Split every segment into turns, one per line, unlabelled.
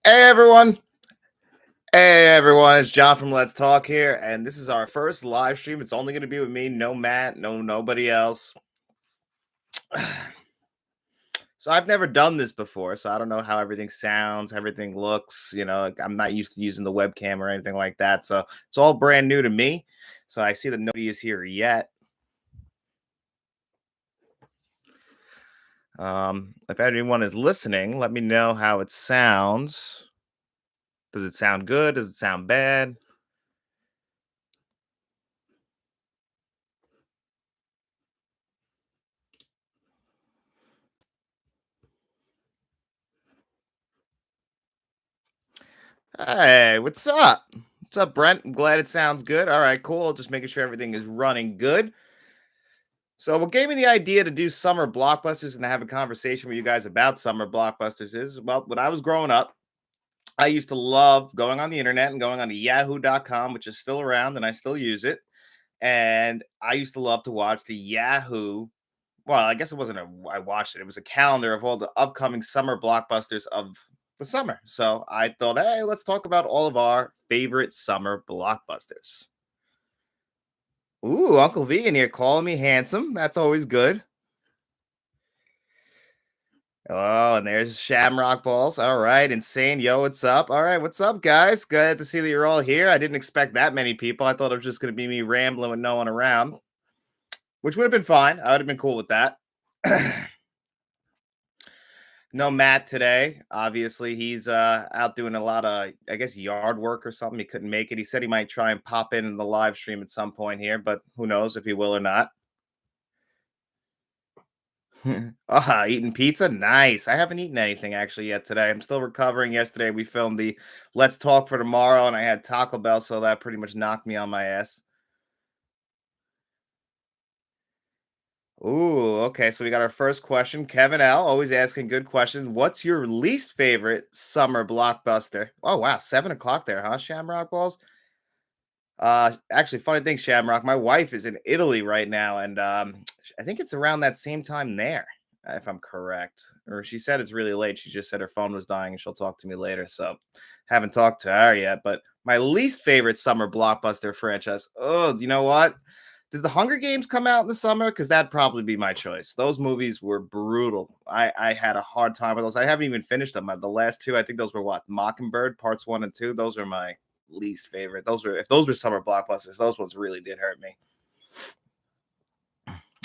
Hey everyone. Hey everyone, it's John from Let's Talk here, and this is our first live stream. It's only going to be with me, no Matt, no nobody else. So I've never done this before, so I don't know how everything sounds, everything looks. Like, I'm not used to using the webcam or anything like that, so it's all brand new to me. So I see that nobody is here yet. If anyone is listening, let me know how it sounds. Does it sound good? Does it sound bad? Hey, what's up? What's up, Brent? I'm glad it sounds good. All right, cool. Just making sure everything is running good. So, what gave me the idea to do summer blockbusters and to have a conversation with you guys about summer blockbusters is, well, when I was growing up, I used to love going on the internet and going on to yahoo.com, which is still around and I still use it. And I used to love to watch the Yahoo. Well, I guess it wasn't I watched it. It was a calendar of all the upcoming summer blockbusters of the summer. So I thought, hey, let's talk about all of our favorite summer blockbusters. Ooh, Uncle V in here calling me handsome. That's always good. Oh, and there's Shamrock Balls. All right, insane. Yo, what's up? All right, what's up, guys? Glad to see that you're all here. I didn't expect that many people. I thought it was just going to be me rambling with no one around, which would have been fine. I would have been cool with that. No Matt today. Obviously, he's out doing a lot of, I guess, yard work or something. He couldn't make it. He said he might try and pop in the live stream at some point here, but who knows if he will or not. Eating pizza? Nice. I haven't eaten anything actually yet today. I'm still recovering. Yesterday, we filmed the Let's Talk for Tomorrow, and I had Taco Bell, so that pretty much knocked me on my ass. Ooh, okay. So we got our first question. Kevin L. always asking good questions. What's your least favorite summer blockbuster? Oh wow, 7 o'clock there, huh? Shamrock Balls. Actually, funny thing, Shamrock. My wife is in Italy right now, and I think it's around that same time there, if I'm correct. Or she said it's really late. She just said her phone was dying, and she'll talk to me later. So haven't talked to her yet. But my least favorite summer blockbuster franchise. Oh, you know what? Did the Hunger Games come out in the summer? Because that'd probably be my choice. Those movies were brutal. I had a hard time with those. I haven't even finished them. The last two, I think those were what? Mockingbird Parts 1 and 2. Those are my least favorite. Those were, if those were summer blockbusters, those ones really did hurt me.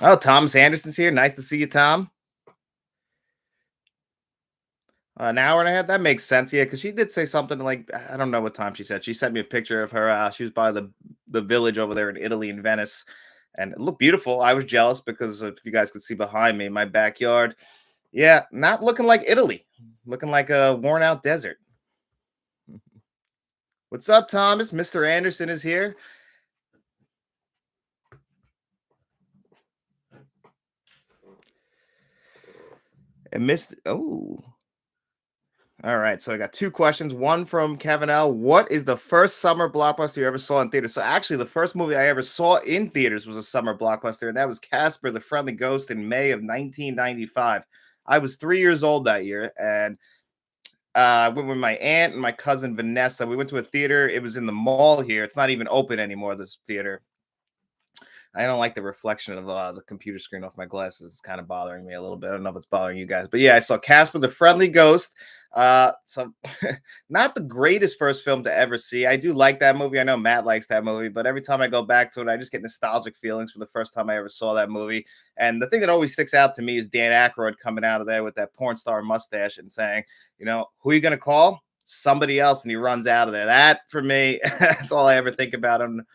Oh, Thomas Anderson's here. Nice to see you, Tom. An hour and a half. That makes sense. Yeah, because she did say something like, I don't know what time she said. She sent me a picture of her. She was by the village over there in Italy, in Venice, and it looked beautiful. I was jealous because if you guys could see behind me, my backyard. Yeah, not looking like Italy. Looking like a worn out desert. What's up, Thomas? Mr. Anderson is here. And Mr. Oh. All right, so I got two questions. One from Kevin L. What is the first summer blockbuster you ever saw in theaters? So actually, the first movie I ever saw in theaters was a summer blockbuster, and that was Casper the Friendly Ghost in May of 1995. I was 3 years old that year, and I went with my aunt and my cousin Vanessa. We went to a theater. It was in the mall here. It's not even open anymore, this theater. I don't like the reflection of the computer screen off my glasses. It's kind of bothering me a little bit. I don't know if it's bothering you guys, but yeah, I saw Casper the Friendly Ghost. So not the greatest first film to ever see. I do like that movie. I know Matt likes that movie, but every time I go back to it, I just get nostalgic feelings for the first time I ever saw that movie. And the thing that always sticks out to me is Dan Aykroyd coming out of there with that porn star mustache and saying, who are you going to call? Somebody else. And he runs out of there. That for me, that's all I ever think about him.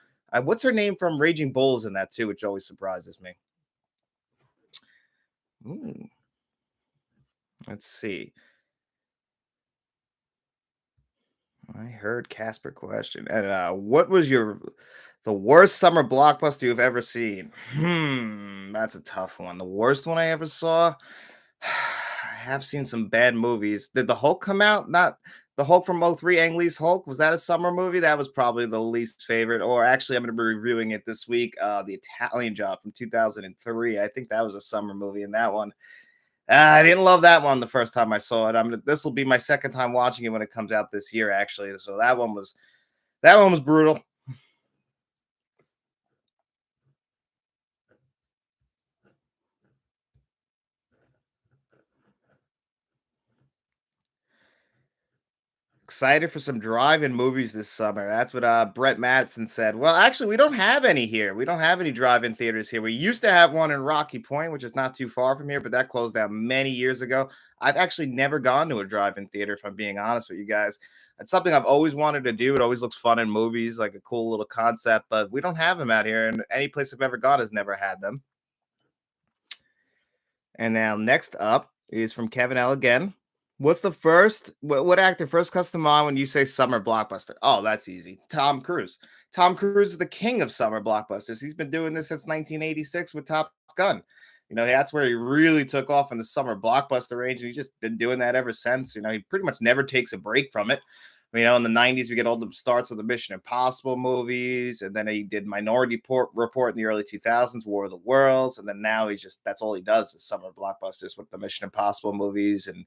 What's her name from Raging Bulls in that too, which always surprises me. Ooh, let's see. I heard Casper question. And what was the worst summer blockbuster you've ever seen? That's a tough one. The worst one I ever saw. I have seen some bad movies. Did the Hulk come out? Not the Hulk from '03, Ang Lee's Hulk. Was that a summer movie? That was probably the least favorite. Or actually, I'm going to be reviewing it this week. The Italian Job from 2003. I think that was a summer movie, and that one. I didn't love that one the first time I saw it. This will be my second time watching it when it comes out this year, actually. So that one was brutal. Excited for some drive-in movies this summer. That's what Brett Madison said. Well, actually, we don't have any here. We don't have any drive-in theaters here. We used to have one in Rocky Point, which is not too far from here, but that closed down many years ago. I've actually never gone to a drive-in theater, if I'm being honest with you guys. It's something I've always wanted to do. It always looks fun in movies, like a cool little concept, but we don't have them out here, and any place I've ever gone has never had them. And now next up is from Kevin L again. What's the first what actor first comes to mind when you say summer blockbuster? Oh, that's easy. Tom Cruise. Tom Cruise is the king of summer blockbusters. He's been doing this since 1986 with Top Gun. That's where he really took off in the summer blockbuster range, and he's just been doing that ever since. He pretty much never takes a break from it. In the 90s, we get all the starts of the Mission Impossible movies, and then he did Report in the early 2000s, War of the Worlds, and then now that's all he does is summer blockbusters with the Mission Impossible movies. And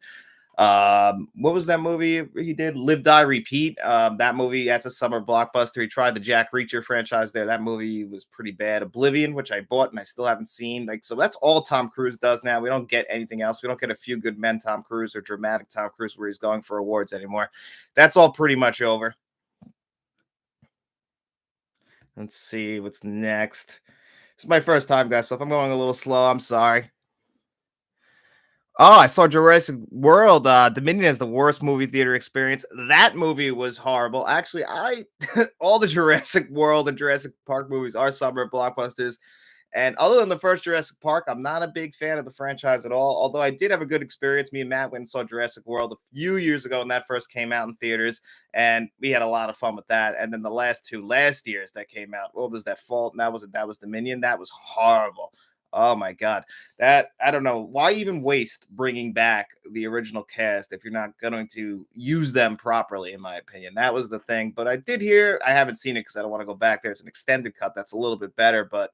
what was that movie he did? Live, Die, Repeat. That movie, that's a summer blockbuster. He tried the Jack Reacher franchise there. That movie was pretty bad. Oblivion, which I bought and I still haven't seen. So that's all Tom Cruise does now. We don't get anything else. We don't get A Few Good Men Tom Cruise or Dramatic Tom Cruise where he's going for awards anymore. That's all pretty much over. Let's see what's next. It's my first time, guys. So if I'm going a little slow, I'm sorry. Oh, I saw Jurassic World. Dominion has the worst movie theater experience. That movie was horrible. Actually, I all the Jurassic World and Jurassic Park movies are summer blockbusters. And other than the first Jurassic Park, I'm not a big fan of the franchise at all. Although I did have a good experience. Me and Matt went and saw Jurassic World a few years ago when that first came out in theaters, and we had a lot of fun with that. And then the last two last years that came out, what was that? Fault? And that was Dominion. That was horrible. Oh my god. That I don't know why even waste bringing back the original cast if you're not going to use them properly, in my opinion. That was the thing. But I did hear, I haven't seen it because I don't want to go back. There's an extended cut that's a little bit better, but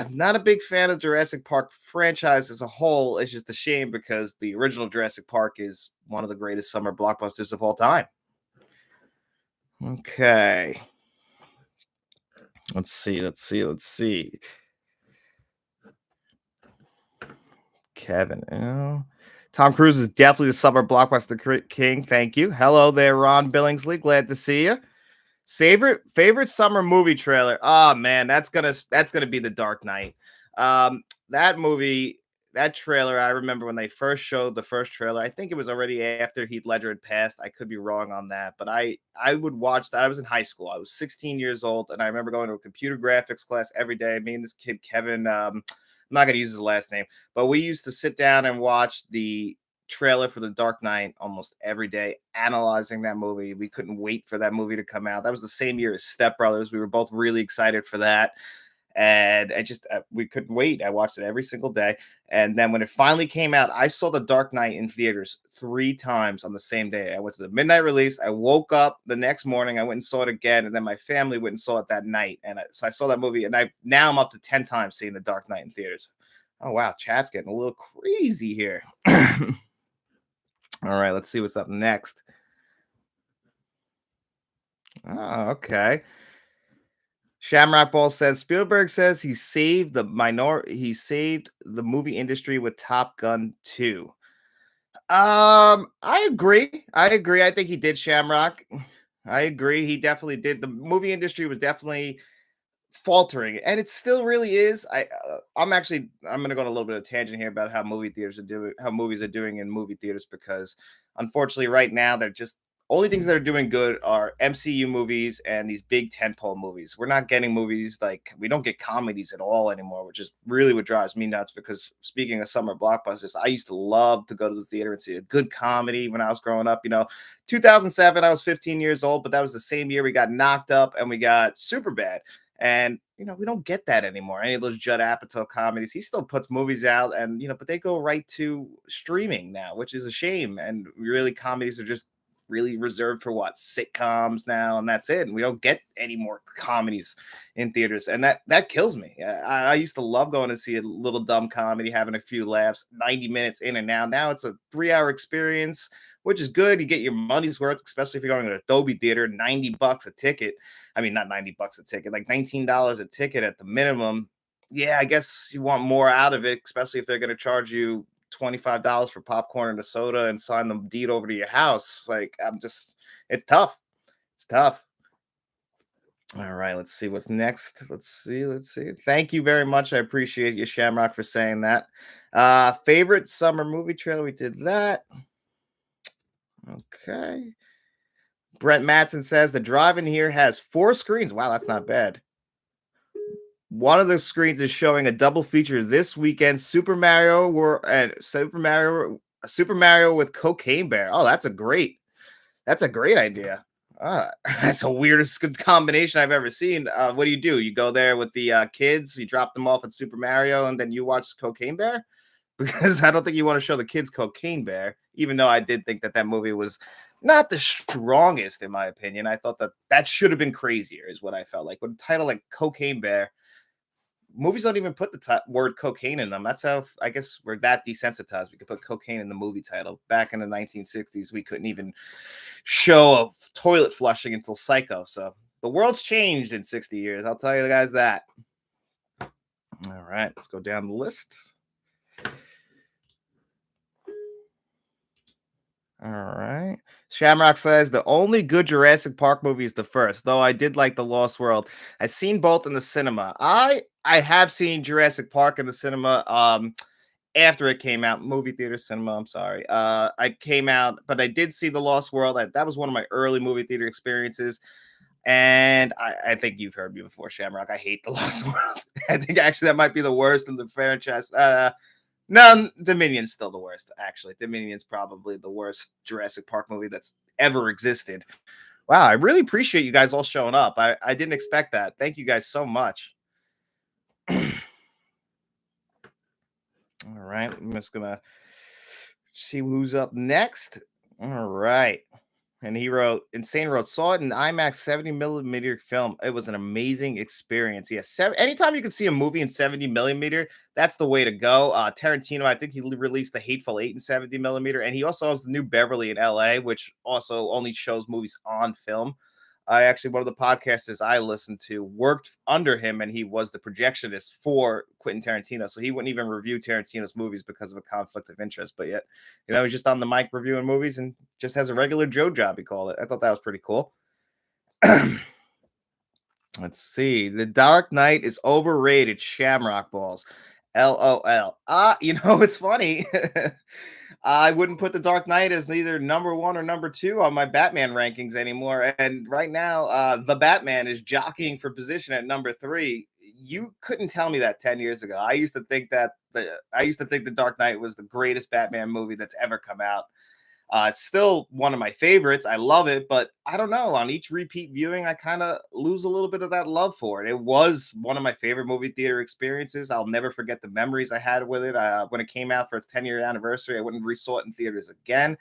not a big fan of Jurassic Park franchise as a whole. It's just a shame because the original Jurassic Park is one of the greatest summer blockbusters of all time. Okay. Let's see. Kevin L. Tom Cruise is definitely the summer blockbuster king. Thank you. Hello there, Ron Billingsley. Glad to see you. Favorite summer movie trailer. Oh man, that's gonna be The Dark Knight. That movie, that trailer. I remember when they first showed the first trailer. I think it was already after Heath Ledger had passed. I could be wrong on that, but I would watch that. I was in high school. I was 16 years old, and I remember going to a computer graphics class every day. Me and this kid Kevin. I'm not gonna use his last name, but we used to sit down and watch the trailer for The Dark Knight almost every day, analyzing that movie. We couldn't wait for that movie to come out. That was the same year as Step Brothers. We were both really excited for that. And we couldn't wait. I watched it every single day. And then when it finally came out, I saw The Dark Knight in theaters 3 times on the same day. I went to the midnight release. I woke up the next morning. I went and saw it again. And then my family went and saw it that night. So I saw that movie. And I'm up to 10 times seeing The Dark Knight in theaters. Oh, wow. Chat's getting a little crazy here. All right, let's see what's up next. Oh, okay. Shamrock Ball says Spielberg says he saved the movie industry with Top Gun 2. I agree. I think he did, Shamrock. I agree. He definitely did. The movie industry was definitely faltering, and it still really is. I'm going to go on a little bit of tangent here about how movies are doing in movie theaters, because unfortunately right now they're just only things that are doing good are MCU movies and these big tentpole movies. We're not getting movies, like we don't get comedies at all anymore, which is really what drives me nuts. Because speaking of summer blockbusters, I used to love to go to the theater and see a good comedy when I was growing up. 2007, I was 15 years old, but that was the same year we got Knocked Up and we got Superbad. And we don't get that anymore. Any of those Judd Apatow comedies, he still puts movies out, and but they go right to streaming now, which is a shame. And really, comedies are just really reserved for what, sitcoms now, and that's it. And we don't get any more comedies in theaters, and that kills me. I used to love going to see a little dumb comedy, having a few laughs, 90 minutes in and out. Now it's a 3 hour experience, which is good. You get your money's worth, especially if you're going to an Adobe theater, $90 a ticket. I mean, not $90 a ticket, like $19 a ticket at the minimum. Yeah, I guess you want more out of it, especially if they're going to charge you $25 for popcorn and a soda and sign the deed over to your house. Like, it's tough. It's tough. All right, let's see what's next. Let's see. Thank you very much. I appreciate you, Shamrock, for saying that. Favorite summer movie trailer. We did that. Okay. Brent Matson says the drive-in here has 4 screens. Wow, that's not bad. One of the screens is showing a double feature this weekend: Super Mario with Cocaine Bear. Oh, that's a great idea. That's the weirdest combination I've ever seen. What do? You go there with the kids, you drop them off at Super Mario, and then you watch Cocaine Bear? Because I don't think you want to show the kids Cocaine Bear, even though I did think that movie was not the strongest, in my opinion. I thought that should have been crazier, is what I felt like. With a title like Cocaine Bear, movies don't even put the word cocaine in them. That's how, I guess, we're that desensitized. We could put cocaine in the movie title. Back in the 1960s, we couldn't even show a toilet flushing until Psycho. So the world's changed in 60 years. I'll tell you guys that. All right, let's go down the list. All right. Shamrock says the only good Jurassic Park movie is the first, though I did like The Lost World. I've seen both in the cinema. I have seen Jurassic Park in the cinema after it came out, movie theater cinema, I'm sorry. I came out, but I did see The Lost World. That was one of my early movie theater experiences. And I think you've heard me before, Shamrock. I hate The Lost World. I think actually that might be the worst in the franchise. No, Dominion's still the worst, actually. Dominion's probably the worst Jurassic Park movie that's ever existed. Wow, I really appreciate you guys all showing up. I didn't expect that. Thank you guys so much. All right, I'm just gonna see who's up next. All right. And he wrote, Insane wrote, saw it in IMAX 70 millimeter film. It was an amazing experience. Yes, anytime you can see a movie in 70 millimeter, that's the way to go. Tarantino, I think he released The Hateful Eight in 70 millimeter, and he also has the New Beverly in LA, which also only shows movies on film. I actually, one of the podcasters I listened to worked under him, and he was the projectionist for Quentin Tarantino. So he wouldn't even review Tarantino's movies because of a conflict of interest. But yet, he's just on the mic reviewing movies and just has a regular Joe job, he called it. I thought that was pretty cool. Let's see. The Dark Knight is overrated. Shamrock balls. LOL. It's funny. I wouldn't put The Dark Knight as neither number 1 or number 2 on my Batman rankings anymore. And right now, the Batman is jockeying for position at number 3. You couldn't tell me that 10 years ago. I used to think The Dark Knight was the greatest Batman movie that's ever come out. It's still one of my favorites. I love it, but I don't know. On each repeat viewing, I kind of lose a little bit of that love for it. It was one of my favorite movie theater experiences. I'll never forget the memories I had with it. When it came out for its 10-year anniversary, I went and resaw it in theaters again.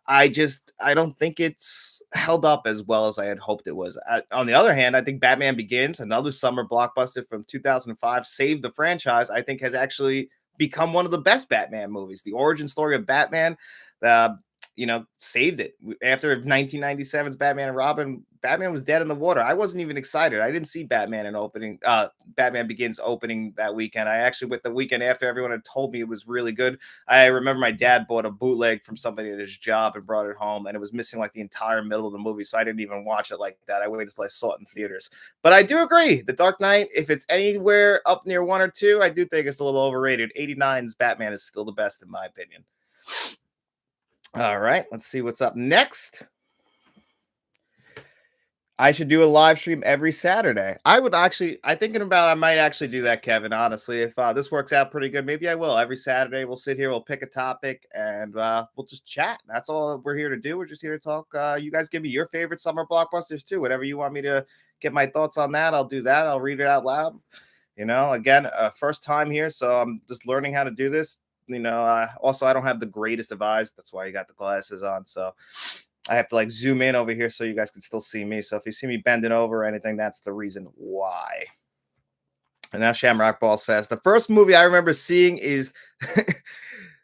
I don't think it's held up as well as I had hoped it was. On the other hand, I think Batman Begins, another summer blockbuster from 2005, saved the franchise. I think has actually become one of the best Batman movies. The origin story of Batman, saved it. After 1997's Batman and Robin, Batman was dead in the water. I wasn't even excited. I didn't see Batman Begins opening that weekend. I actually went the weekend after everyone had told me it was really good. I remember my dad bought a bootleg from somebody at his job and brought it home, and it was missing like the entire middle of the movie, so I didn't even watch it like that. I waited until I saw it in theaters. But I do agree, The Dark Knight, if it's anywhere up near 1 or 2, I do think it's a little overrated. 89's Batman is still the best in my opinion. All right, let's see what's up next. I should do a live stream every Saturday. I might actually do that, Kevin. Honestly, if this works out pretty good, maybe I will. Every Saturday, we'll sit here, we'll pick a topic, and we'll just chat. That's all we're here to do. We're just here to talk. You guys give me your favorite summer blockbusters too. Whatever you want me to get my thoughts on that, I'll do that. I'll read it out loud. Again, first time here, so I'm just learning how to do this. Also, I don't have the greatest of eyes. That's why you got the glasses on. So I have to like zoom in over here so you guys can still see me. So if you see me bending over or anything, that's the reason why. And now Shamrock Ball says the first movie I remember seeing is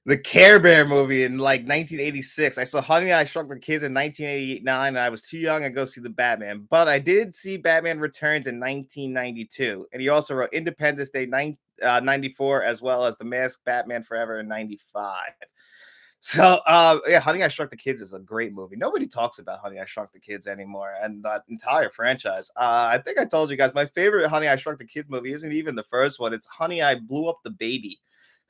the Care Bear movie in like 1986. I saw Honey I Shrunk the Kids in 1989, and I was too young to go see the Batman. But I did see Batman Returns in 1992, and he also wrote Independence Day 94, as well as The Masked Batman Forever in 95. So, yeah, Honey I Shrunk the Kids is a great movie. Nobody talks about Honey I Shrunk the Kids anymore, and that entire franchise. I think I told you guys my favorite Honey I Shrunk the Kids movie isn't even the first one. It's Honey I Blew Up the Baby.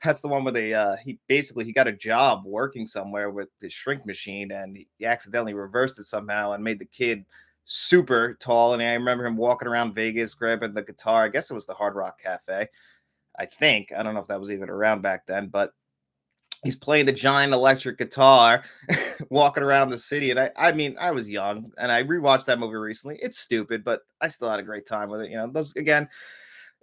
That's the one where he got a job working somewhere with his shrink machine, and he accidentally reversed it somehow and made the kid super tall. And I remember him walking around Vegas grabbing the guitar. I guess it was the Hard Rock Cafe. I don't know if that was even around back then, but he's playing the giant electric guitar, walking around the city. And I mean, I was young and I rewatched that movie recently. It's stupid, but I still had a great time with it. Those again,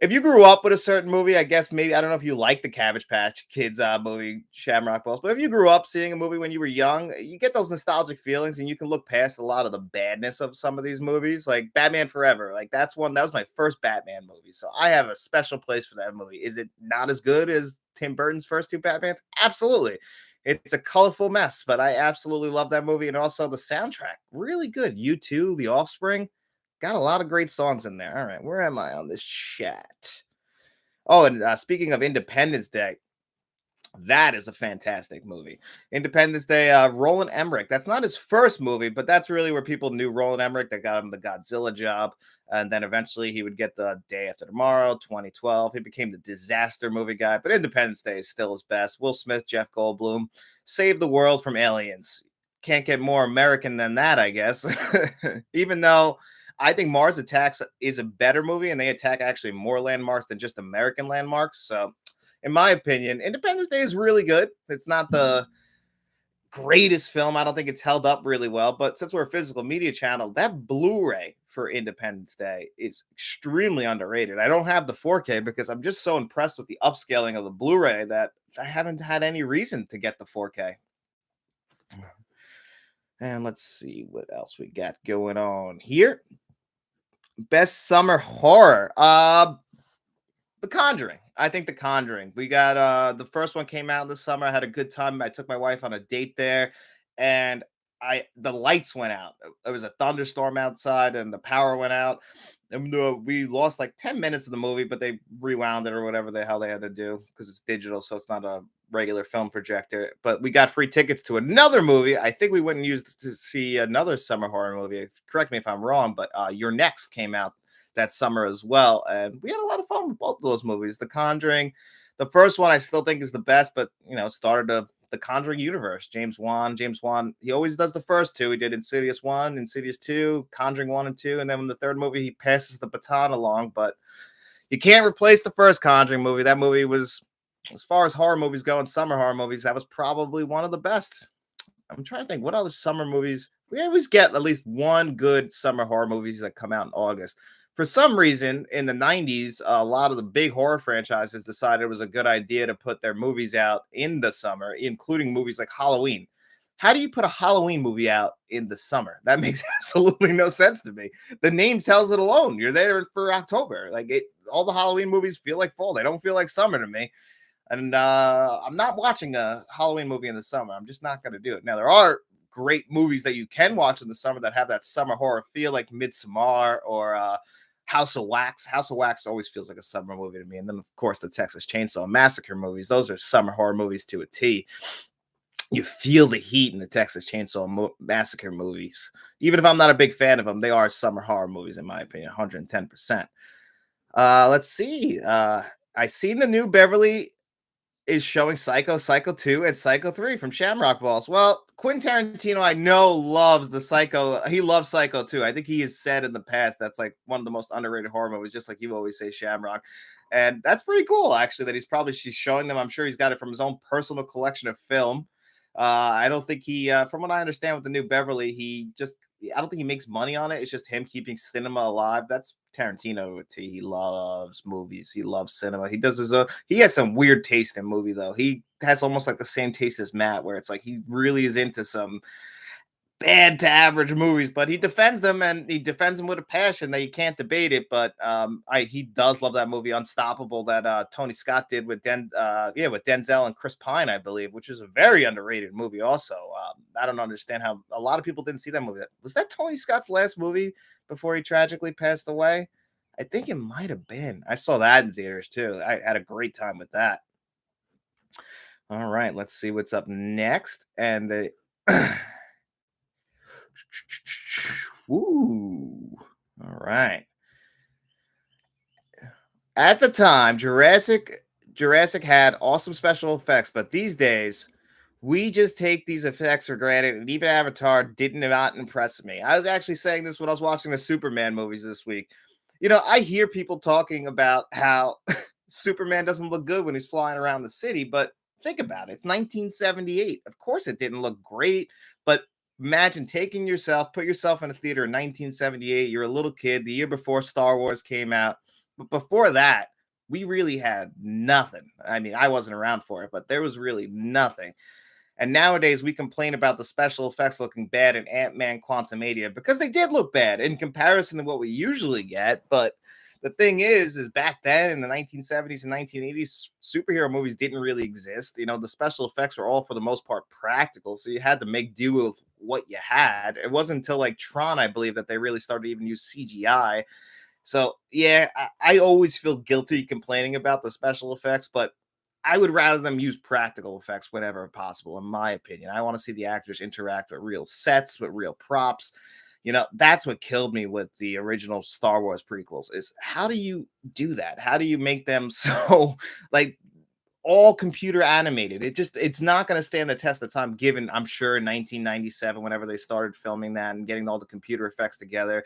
if you grew up with a certain movie, I guess maybe I don't know if you like the Cabbage Patch Kids movie, Shamrock Balls, but if you grew up seeing a movie when you were young, you get those nostalgic feelings, and you can look past a lot of the badness of some of these movies, like Batman Forever. Like that was my first Batman movie, so I have a special place for that movie. Is it not as good as Tim Burton's first two Batmans? Absolutely. It's a colorful mess, but I absolutely love that movie, and also the soundtrack, really good. U2, The Offspring. Got a lot of great songs in there. All right, where am I on this chat? Oh, and speaking of Independence Day, that is a fantastic movie. Independence Day, Roland Emmerich. That's not his first movie, but that's really where people knew Roland Emmerich. That got him the Godzilla job. And then eventually he would get the Day After Tomorrow, 2012. He became the disaster movie guy, but Independence Day is still his best. Will Smith, Jeff Goldblum, save the world from aliens. Can't get more American than that, I guess. Even though I think Mars Attacks is a better movie, and they attack actually more landmarks than just American landmarks. So, in my opinion, Independence Day is really good. It's not the greatest film. I don't think it's held up really well. But since we're a physical media channel, that Blu-ray for Independence Day is extremely underrated. I don't have the 4K because I'm just so impressed with the upscaling of the Blu-ray that I haven't had any reason to get the 4K. And let's see what else we got going on here. Best summer horror. The Conjuring. I think The Conjuring. We got the first one came out this summer. I had a good time. I took my wife on a date there, and the lights went out. There was a thunderstorm outside and the power went out. And we lost like 10 minutes of the movie, but they rewound it or whatever the hell they had to do because it's digital, so it's not a regular film projector. But we got free tickets to another movie. I think we wouldn't use to see another summer horror movie. Correct me if I'm wrong, but Your Next came out that summer as well, and we had a lot of fun with both of those movies. The Conjuring, the first one I still think is the best, but it started the Conjuring universe. James Wan, he always does the first two. He did Insidious 1, Insidious 2, Conjuring 1 and 2, and then in the third movie he passes the baton along, but you can't replace the first Conjuring movie. That movie was, as far as horror movies go and summer horror movies, that was probably one of the best. I'm trying to think what other summer movies. We always get at least one good summer horror movies that come out in August. For some reason, in the 90s, a lot of the big horror franchises decided it was a good idea to put their movies out in the summer, including movies like Halloween. How do you put a Halloween movie out in the summer? That makes absolutely no sense to me. The name tells it alone. You're there for October. All the Halloween movies feel like fall. They don't feel like summer to me. And I'm not watching a Halloween movie in the summer. I'm just not going to do it. Now, there are great movies that you can watch in the summer that have that summer horror feel, like Midsommar or House of Wax. House of Wax always feels like a summer movie to me. And then, of course, the Texas Chainsaw Massacre movies. Those are summer horror movies to a T. You feel the heat in the Texas Chainsaw Massacre movies. Even if I'm not a big fan of them, they are summer horror movies, in my opinion, 110%. Let's see. I seen the new Beverly is showing Psycho 2, and Psycho 3 from Shamrock Balls. Well, Quentin Tarantino, I know, loves the Psycho. He loves Psycho 2. I think he has said in the past that's like one of the most underrated horror movies, just like you always say, Shamrock. And that's pretty cool, actually, that she's showing them. I'm sure he's got it from his own personal collection of film. I don't think from what I understand with the new Beverly, I don't think he makes money on it. It's just him keeping cinema alive. That's Tarantino. He loves movies. He loves cinema. He has some weird taste in movie though. He has almost like the same taste as Matt, where it's like he really is into some bad to average movies, but he defends them and he defends them with a passion that you can't debate it. But he does love that movie Unstoppable that Tony Scott did with with Denzel and Chris Pine, I believe, which is a very underrated movie. Also, I don't understand how a lot of people didn't see that movie. Was that Tony Scott's last movie before he tragically passed away? I think it might have been. I saw that in theaters too. I had a great time with that. All right, let's see what's up next. And the Ooh. All right. At the time, Jurassic had awesome special effects, but these days we just take these effects for granted, and even Avatar didn't not impress me. I was actually saying this when I was watching the Superman movies this week. I hear people talking about how Superman doesn't look good when he's flying around the city, but think about it. It's 1978. Of course, it didn't look great, but imagine put yourself in a theater in 1978. You're a little kid, the year before Star Wars came out. But before that, we really had nothing. I mean, I wasn't around for it, but there was really nothing. And nowadays, we complain about the special effects looking bad in Ant-Man Quantumania because they did look bad in comparison to what we usually get. But the thing is back then in the 1970s and 1980s, superhero movies didn't really exist. The special effects were all for the most part practical. So you had to make do with what you had. It wasn't until like Tron, I believe, that they really started to even use CGI. So yeah, I always feel guilty complaining about the special effects, but I would rather them use practical effects whenever possible, in my opinion. I want to see the actors interact with real sets, with real props. That's what killed me with the original Star Wars prequels is how do you do that? How do you make them so like all computer animated? It's not going to stand the test of time given I'm sure in 1997 whenever they started filming that and getting all the computer effects together.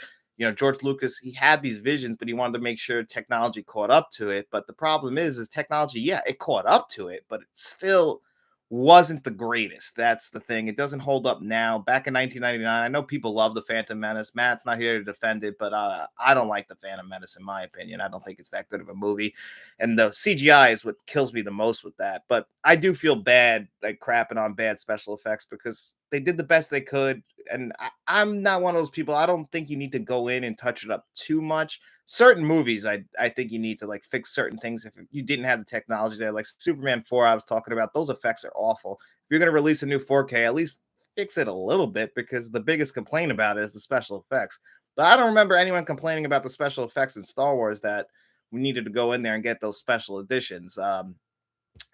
George Lucas, he had these visions, but he wanted to make sure technology caught up to it. But the problem is technology, yeah, it caught up to it, but it still wasn't the greatest. That's the thing. It doesn't hold up now. Back in 1999, I know people love the Phantom Menace. Matt's not here to defend it, but I don't like the Phantom Menace in my opinion. I don't think it's that good of a movie, and the CGI is what kills me the most with that. But I do feel bad like crapping on bad special effects because they did the best they could. And I'm not one of those people. I don't think you need to go in and touch it up too much. Certain movies, I think you need to like fix certain things if you didn't have the technology there. Like Superman 4, I was talking about, those effects are awful. If you're gonna release a new 4K, at least fix it a little bit because the biggest complaint about it is the special effects. But I don't remember anyone complaining about the special effects in Star Wars that we needed to go in there and get those special editions.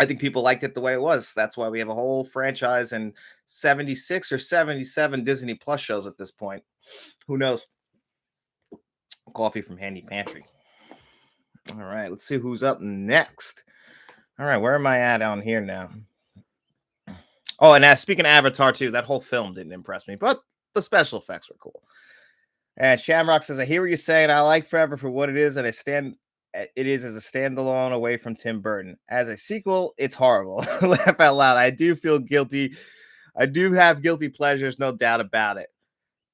I think people liked it the way it was. That's why we have a whole franchise and 76 or 77 Disney Plus shows at this point. Who knows? Coffee from Handy Pantry. All right, let's see who's up next. All right, where am I at on here now? Oh, and speaking of Avatar too, that whole film didn't impress me, but the special effects were cool. And Shamrock says, "I hear what you're saying. I like Forever for what it is, and it is as a standalone away from Tim Burton. As a sequel, it's horrible. Laugh out loud. I do feel guilty. I do have guilty pleasures, no doubt about it.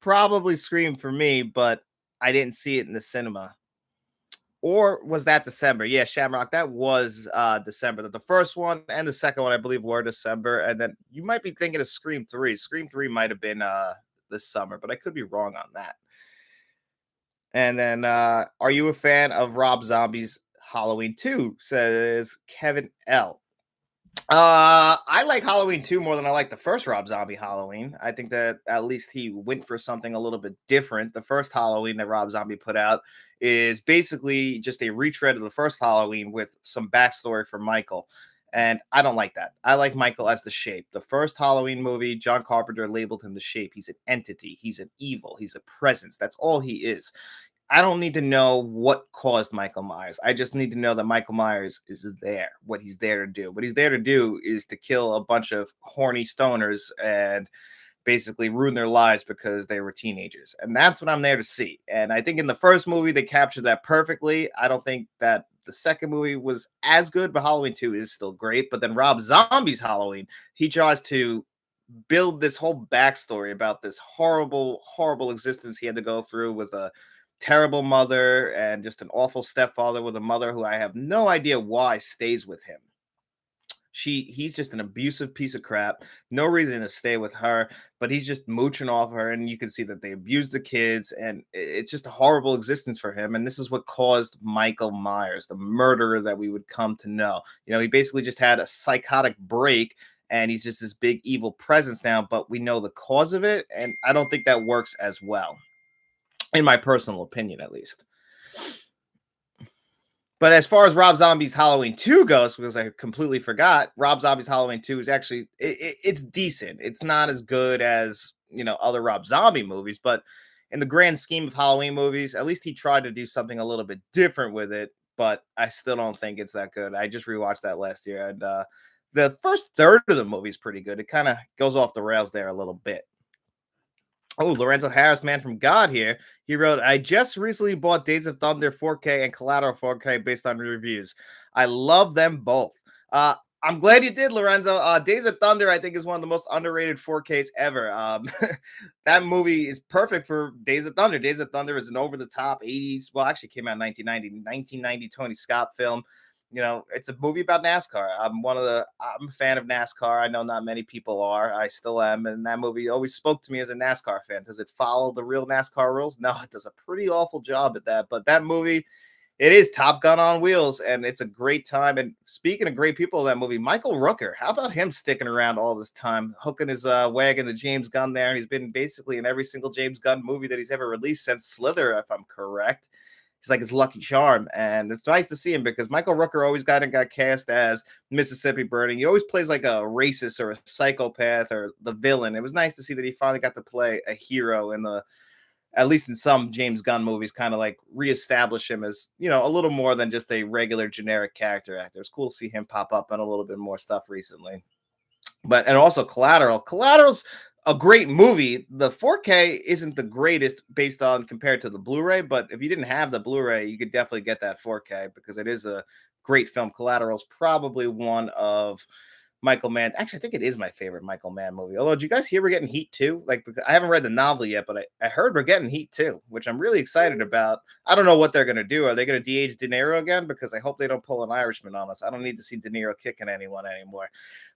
Probably Scream for me, but I didn't see it in the cinema. Or was that December? Yeah, Shamrock, that was December. The first one and the second one, I believe, were December. And then you might be thinking of Scream 3. Scream 3 might have been this summer, but I could be wrong on that. And then are you a fan of Rob Zombie's Halloween 2? Says Kevin L. I like Halloween 2 more than I like the first Rob Zombie Halloween. I think that at least he went for something a little bit different. The first Halloween that Rob Zombie put out is basically just a retread of the first Halloween with some backstory for Michael. And I don't like that. I like Michael as the shape. The first Halloween movie, John Carpenter labeled him the shape. He's an entity. He's an evil. He's a presence. That's all he is. I don't need to know what caused Michael Myers. I just need to know that Michael Myers is there, what he's there to do. What he's there to do is to kill a bunch of horny stoners and basically ruin their lives because they were teenagers. And that's what I'm there to see. And I think in the first movie, they captured that perfectly. I don't think that the second movie was as good, but Halloween 2 is still great. But then Rob Zombie's Halloween, he tries to build this whole backstory about this horrible, horrible existence he had to go through with a terrible mother and just an awful stepfather with a mother who I have no idea why stays with him. He's just an abusive piece of crap. No reason to stay with her, but he's just mooching off her, and you can see that they abuse the kids, and it's just a horrible existence for him. And this is what caused Michael Myers, the murderer that we would come to know. He basically just had a psychotic break, and he's just this big evil presence now, but we know the cause of it, and I don't think that works as well, in my personal opinion, at least. But as far as Rob Zombie's Halloween 2 goes, because I completely forgot, Rob Zombie's Halloween 2 is actually it's decent. It's not as good as, other Rob Zombie movies, but in the grand scheme of Halloween movies, at least he tried to do something a little bit different with it, but I still don't think it's that good. I just rewatched that last year, and the first third of the movie is pretty good. It kind of goes off the rails there a little bit. Oh, Lorenzo Harris, man from God here. He wrote, I just recently bought Days of Thunder 4K and Collateral 4K based on reviews. I love them both. I'm glad you did, Lorenzo. Days of Thunder, I think, is one of the most underrated 4Ks ever. That movie is perfect for Days of Thunder. Days of Thunder is an over-the-top 80s, well, actually came out in 1990 Tony Scott film. It's a movie about NASCAR. I'm a fan of NASCAR. I know not many people are. I still am. And that movie always spoke to me as a NASCAR fan. Does it follow the real NASCAR rules? No, it does a pretty awful job at that. But that movie, it is Top Gun on wheels, and it's a great time. And speaking of great people in that movie, Michael Rooker, how about him sticking around all this time, hooking his wagon to James Gunn there? And he's been basically in every single James Gunn movie that he's ever released since Slither, if I'm correct. He's like his lucky charm, and it's nice to see him because Michael Rooker always got cast as Mississippi Burning. He always plays like a racist or a psychopath or the villain. It was nice to see that he finally got to play a hero in at least in some James Gunn movies, kind of like reestablish him as, a little more than just a regular generic character actor. It's cool to see him pop up on a little bit more stuff recently. And also Collateral's a great movie. The 4K isn't the greatest based on compared to the Blu-ray, but if you didn't have the Blu-ray, you could definitely get that 4K because it is a great film. Collateral's probably one of Michael Mann. Actually, I think it is my favorite Michael Mann movie. Although, did you guys hear we're getting Heat 2? Like, I haven't read the novel yet, but I heard we're getting Heat 2, which I'm really excited about. I don't know what they're going to do. Are they going to de-age De Niro again? Because I hope they don't pull an Irishman on us. I don't need to see De Niro kicking anyone anymore.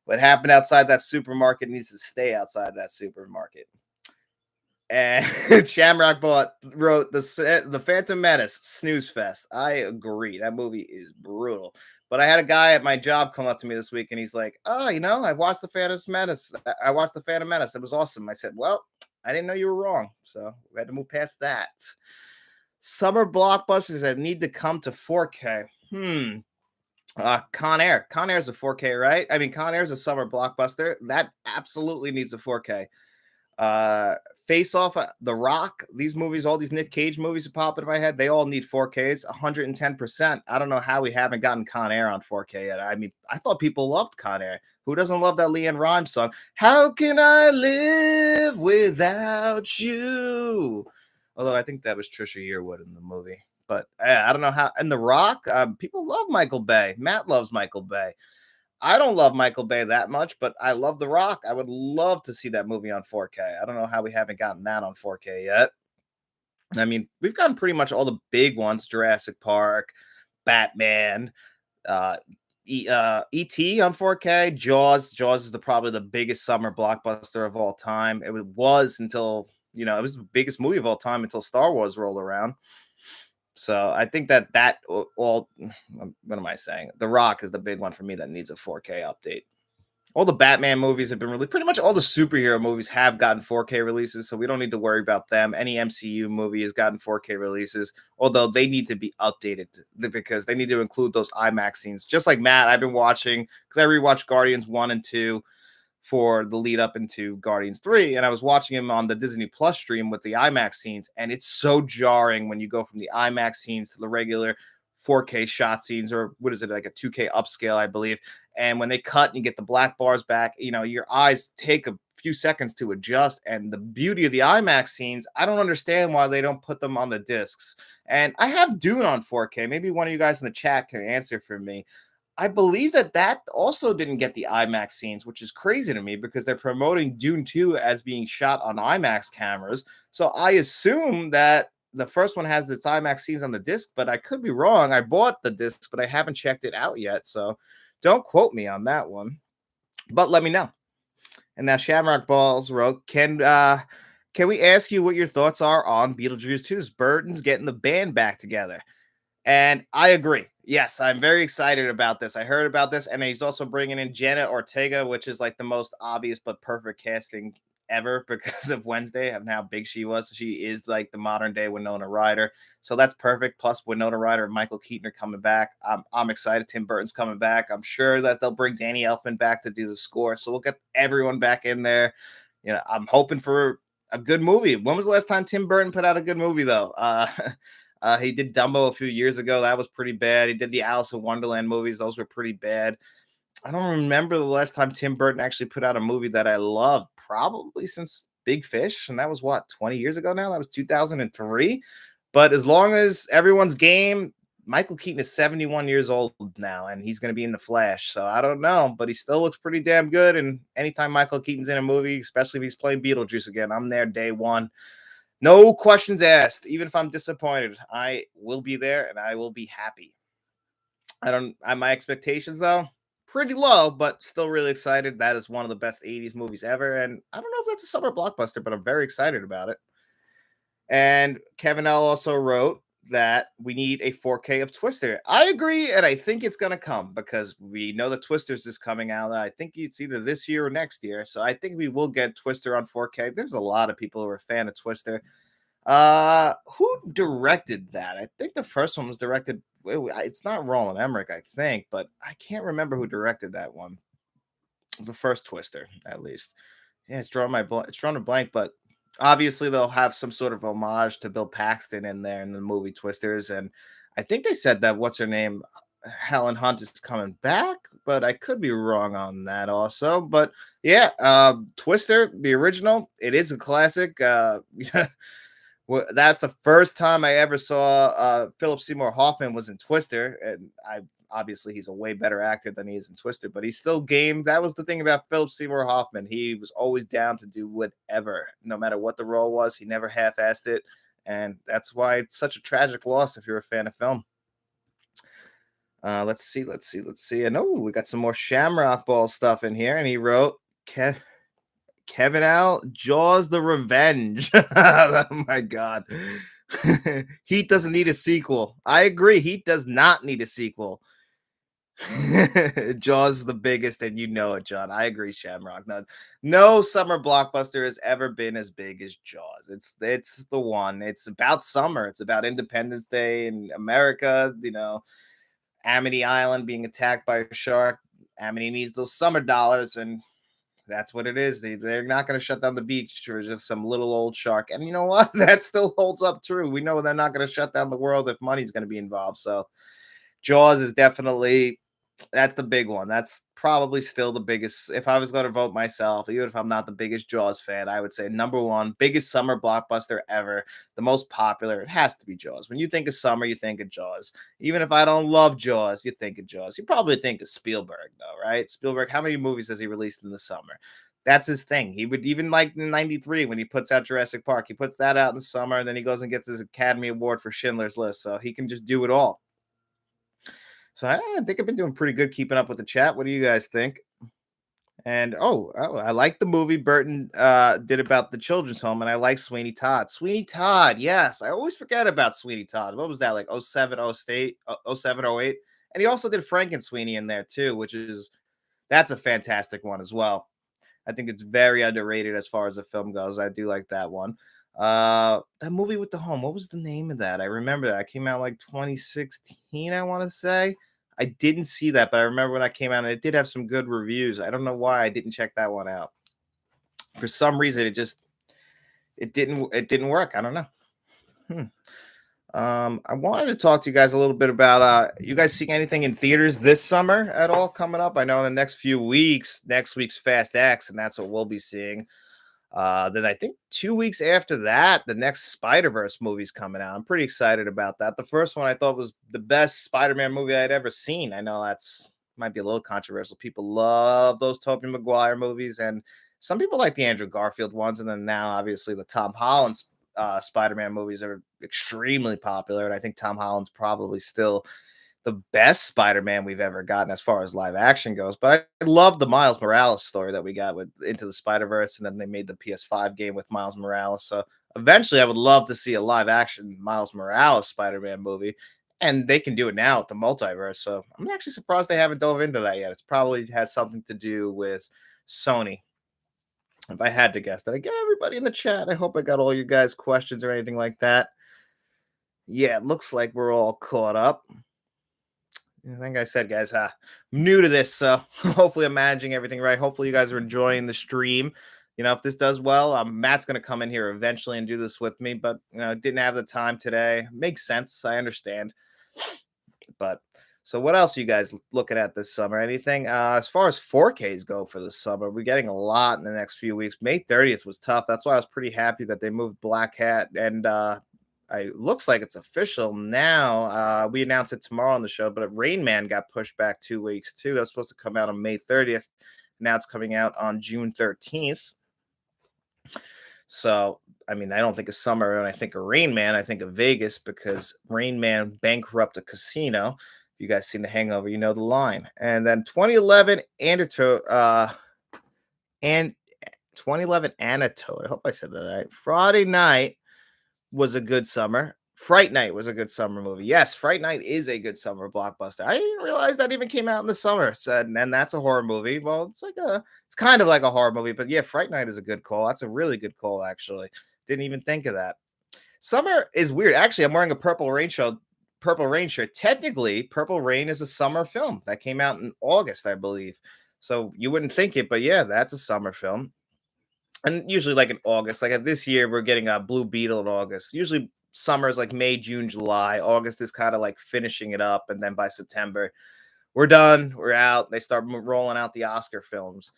What happened outside that supermarket needs to stay outside that supermarket. And Shamrock wrote the Phantom Menace snooze fest. I agree. That movie is brutal. But I had a guy at my job come up to me this week, and he's like, "Oh, I watched the Phantom Menace. I watched the Phantom Menace. It was awesome." I said, "Well, I didn't know you were wrong, so we had to move past that." Summer blockbusters that need to come to 4K. Con Air. Con Air is a 4K, right? I mean, Con Air is a summer blockbuster that absolutely needs a 4K. Face Off, The Rock, these movies, all these Nick Cage movies that pop into my head, they all need 4Ks, 110%. I don't know how we haven't gotten Con Air on 4K yet. I mean, I thought people loved Con Air. Who doesn't love that LeAnn Rimes song? How can I live without you? Although I think that was Trisha Yearwood in the movie. But I don't know how. And The Rock, people love Michael Bay. Matt loves Michael Bay. I don't love Michael Bay that much, but I love The Rock. I would love to see that movie on 4K. I don't know how we haven't gotten that on 4K yet. I mean, we've gotten pretty much all the big ones: Jurassic Park, Batman, E.T. on 4K, Jaws. Jaws is probably the biggest summer blockbuster of all time. It was until, it was the biggest movie of all time until Star Wars rolled around. So I think that all, what am I saying? The Rock is the big one for me that needs a 4K update. All the Batman movies have been really, pretty much all the superhero movies have gotten 4K releases, so we don't need to worry about them. Any MCU movie has gotten 4K releases, although they need to be updated because they need to include those IMAX scenes. Just like Matt, I've been watching, because I rewatched Guardians 1 and 2 for the lead up into Guardians 3, and I was watching him on the Disney Plus stream with the IMAX scenes, and it's so jarring when you go from the IMAX scenes to the regular 4K shot scenes, or what is it, like a 2K upscale, I believe. And when they cut and you get the black bars back, your eyes take a few seconds to adjust. And the beauty of the IMAX scenes, I don't understand why they don't put them on the discs. And I have Dune on 4K. Maybe one of you guys in the chat can answer for me. I believe that also didn't get the IMAX scenes, which is crazy to me because they're promoting Dune 2 as being shot on IMAX cameras. So I assume that the first one has its IMAX scenes on the disc, but I could be wrong. I bought the disc, but I haven't checked it out yet. So Don't quote me on that one, but let me know. And now Shamrock Balls wrote, can we ask you what your thoughts are on Beetlejuice 2's Burton's getting the band back together? And I agree. Yes, I'm very excited about this. I heard about this, and he's also bringing in Jenna Ortega, which is like the most obvious but perfect casting ever because of Wednesday and how big she was. She is like the modern day Winona Ryder, so that's perfect. Plus, Winona Ryder and Michael Keaton are coming back. I'm excited. Tim Burton's coming back. I'm sure that they'll bring Danny Elfman back to do the score, so we'll get everyone back in there. I'm hoping for a good movie. When was the last time Tim Burton put out a good movie, though? He did Dumbo a few years ago. That was pretty bad. He did the Alice in Wonderland movies. Those were pretty bad. I don't remember the last time Tim Burton actually put out a movie that I loved, probably since Big Fish. And that was what, 20 years ago now? That was 2003. But as long as everyone's game, Michael Keaton is 71 years old now, and he's going to be in The Flash. So I don't know, but he still looks pretty damn good. And anytime Michael Keaton's in a movie, especially if he's playing Beetlejuice again, I'm there day one. No questions asked. Even if I'm disappointed, I will be there and I will be happy. My expectations though, pretty low, but still really excited. That is one of the best 80s movies ever. And I don't know if that's a summer blockbuster, but I'm very excited about it. And Kevin L also wrote that we need a 4K of Twister. I agree, and I think it's going to come because we know the Twisters is coming out. I think it's either this year or next year. So I think we will get Twister on 4K. There's a lot of people who are a fan of Twister. Who directed that? I think the first one was directed. It's not Roland Emmerich, I think, but I can't remember who directed that one. The first Twister, at least. Yeah, it's drawn a blank, but obviously they'll have some sort of homage to Bill Paxton in there in the movie Twisters, and I think they said that what's her name, Helen Hunt is coming back, but I could be wrong on that also. But yeah, Twister, the original, it is a classic. That's the first time I ever saw Philip Seymour Hoffman was in Twister, and I obviously he's a way better actor than he is in Twister, but he's still game. That was the thing about Philip Seymour Hoffman. He was always down to do whatever, no matter what the role was. He never half-assed it, and that's why it's such a tragic loss if you're a fan of film. Let's see. I know we got some more Shamrock Ball stuff in here, and he wrote Kevin Al, Jaws the Revenge. Oh my God. Heat doesn't need a sequel. I agree. Heat does not need a sequel. Jaws is the biggest, and you know it, John. I agree, Shamrock. No summer blockbuster has ever been as big as Jaws. It's the one. It's about summer. It's about Independence Day in America. Amity Island being attacked by a shark. Amity needs those summer dollars, and that's what it is. They're not going to shut down the beach for just some little old shark. And you know what? That still holds up true. We know they're not going to shut down the world if money's going to be involved. So Jaws is definitely, that's the big one. That's probably still the biggest. If I was going to vote myself, even if I'm not the biggest Jaws fan, I would say number one, biggest summer blockbuster ever, the most popular. It has to be Jaws. When you think of summer, you think of Jaws. Even if I don't love Jaws, you think of Jaws. You probably think of Spielberg, though, right? Spielberg, how many movies has he released in the summer? That's his thing. He would even like in 93 when he puts out Jurassic Park, he puts that out in the summer, and then he goes and gets his Academy Award for Schindler's List. So he can just do it all. So I think I've been doing pretty good keeping up with the chat. What do you guys think? And I like the movie Burton did about the children's home, and I like Sweeney Todd. Sweeney Todd, yes. I always forget about Sweeney Todd. What was that, like 07, 08, 07, 08? And he also did Frank and Sweeney in there too, that's a fantastic one as well. I think it's very underrated as far as the film goes. I do like that one. That movie with the home, what was the name of that? I remember that. I came out like 2016, I want to say. I didn't see that, but I remember when I came out and it did have some good reviews. I don't know why I didn't check that one out. For some reason, it didn't work. I don't know. I wanted to talk to you guys a little bit about you guys seeing anything in theaters this summer at all coming up? I know in the next few weeks, next week's Fast X, and that's what we'll be seeing. Then I think 2 weeks after that, the next Spider-Verse movie's coming out. I'm pretty excited about that. The first one I thought was the best Spider-Man movie I'd ever seen. I know that's might be a little controversial. People love those Tobey Maguire movies, and some people like the Andrew Garfield ones. And then now, obviously, the Tom Holland Spider-Man movies are extremely popular. And I think Tom Holland's probably still the best Spider-Man we've ever gotten as far as live action goes. But I love the Miles Morales story that we got with Into the Spider-Verse, and then they made the PS5 game with Miles Morales. So eventually, I would love to see a live action Miles Morales Spider-Man movie. And they can do it now with the multiverse. So I'm actually surprised they haven't dove into that yet. It's probably has something to do with Sony. If I had to guess, did I get everybody in the chat? I hope I got all you guys' questions or anything like that. Yeah, it looks like we're all caught up. Like I said, guys, I'm new to this, so hopefully I'm managing everything right. Hopefully you guys are enjoying the stream. If this does well, Matt's going to come in here eventually and do this with me, but didn't have the time today. Makes sense. I understand. But so what else are you guys looking at this summer? Anything? As far as 4Ks go for this summer, we're getting a lot in the next few weeks. May 30th was tough. That's why I was pretty happy that they moved Black Hat and I looks like it's official now. We announced it tomorrow on the show, but Rain Man got pushed back 2 weeks too. That was supposed to come out on May 30th. Now it's coming out on June 13th. So, I mean, I don't think of summer when I think of Rain Man. I think of Vegas because Rain Man bankrupt a casino. If you guys seen The Hangover, you know the line. And then 2011 and 2011 Anatote. I hope I said that right. Friday Night was a good summer. Fright Night was a good summer movie. Yes, Fright Night is a good summer blockbuster. I didn't realize that even came out in the summer. So, and that's a horror movie. Well, it's kind of like a horror movie, but yeah, Fright Night is a good call. That's a really good call, actually. Didn't even think of that. Summer is weird. Actually, I'm wearing a Purple Rain show. Purple Rain shirt. Technically, Purple Rain is a summer film that came out in August, I believe. So you wouldn't think it, but yeah, that's a summer film. And usually, like in August, like this year, we're getting a Blue Beetle in August. Usually, summer is like May, June, July. August is kind of like finishing it up, and then by September, we're done. We're out. They start rolling out the Oscar films.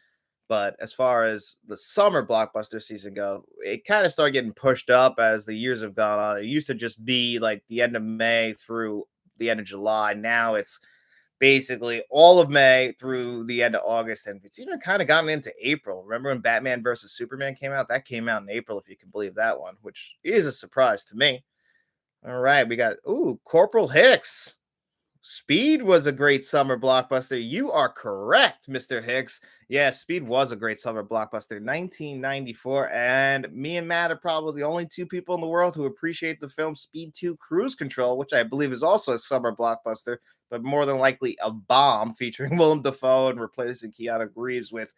But as far as the summer blockbuster season go, it kind of started getting pushed up as the years have gone on. It used to just be like the end of May through the end of July. Now it's basically all of May through the end of August, and it's even kind of gotten into April. Remember when Batman versus Superman came out? That came out in April, if you can believe that one, which is a surprise to me. All right, we got Corporal Hicks. Speed was a great summer blockbuster. You are correct, Mr. Hicks. Yeah, Speed was a great summer blockbuster, 1994. And me and Matt are probably the only two people in the world who appreciate the film Speed 2 Cruise Control, which I believe is also a summer blockbuster, but more than likely a bomb featuring Willem Dafoe and replacing Keanu Reeves with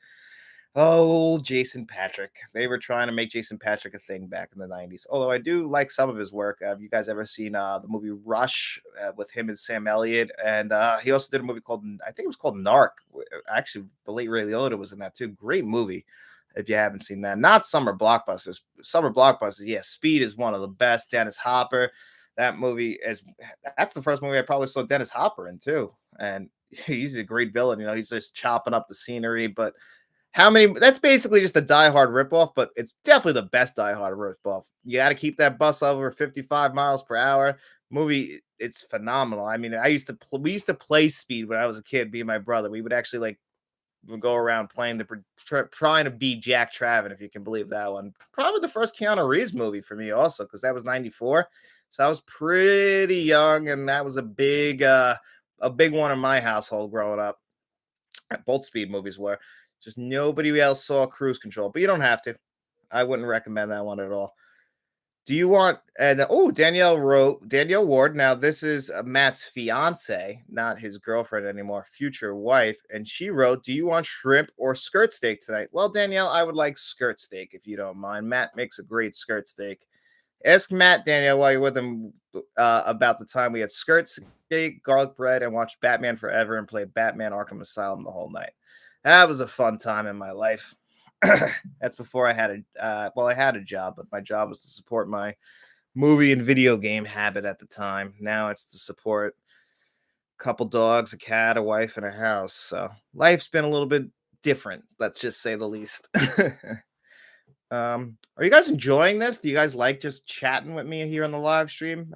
Jason Patrick. They were trying to make Jason Patrick a thing back in the 90s. Although I do like some of his work. Have you guys ever seen the movie Rush with him and Sam Elliott? And he also did a movie called, I think it was called Narc. Actually, the late Ray Liotta was in that too. Great movie if you haven't seen that. Not summer blockbusters. Summer blockbusters, yeah, Speed is one of the best. Dennis Hopper. That's the first movie I probably saw Dennis Hopper in too. And he's a great villain. He's just chopping up the scenery, but that's basically just a Die Hard ripoff, but it's definitely the best Die Hard ripoff. You got to keep that bus over 55 miles per hour. Movie, it's phenomenal. I mean, we used to play Speed when I was a kid, me and my brother. We would actually go around playing trying to beat Jack Traven, if you can believe that one. Probably the first Keanu Reeves movie for me also, because that was 94. So I was pretty young, and that was a big one in my household growing up. Both Speed movies were. Just nobody else saw Cruise Control, but you don't have to. I wouldn't recommend that one at all. Do you want? And Danielle Ward. Now this is Matt's fiance, not his girlfriend anymore, future wife, and she wrote, "Do you want shrimp or skirt steak tonight?" Well, Danielle, I would like skirt steak if you don't mind. Matt makes a great skirt steak. Ask Matt, Danielle, while you're with him about the time we had skirt steak, garlic bread, and watched Batman Forever and played Batman Arkham Asylum the whole night. That was a fun time in my life. That's before I had I had a job, but my job was to support my movie and video game habit at the time. Now it's to support a couple dogs, a cat, a wife, and a house. So life's been a little bit different, let's just say the least. Are you guys enjoying this? Do you guys like just chatting with me here on the live stream?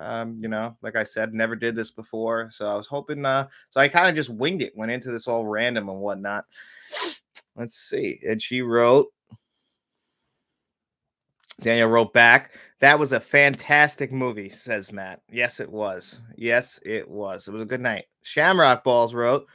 Like I said, never did this before, so I was hoping. So I kind of just winged it, went into this all random and whatnot. Let's see. And Daniel wrote back, "That was a fantastic movie," says Matt. Yes, it was. Yes, it was. It was a good night. Shamrock Balls wrote,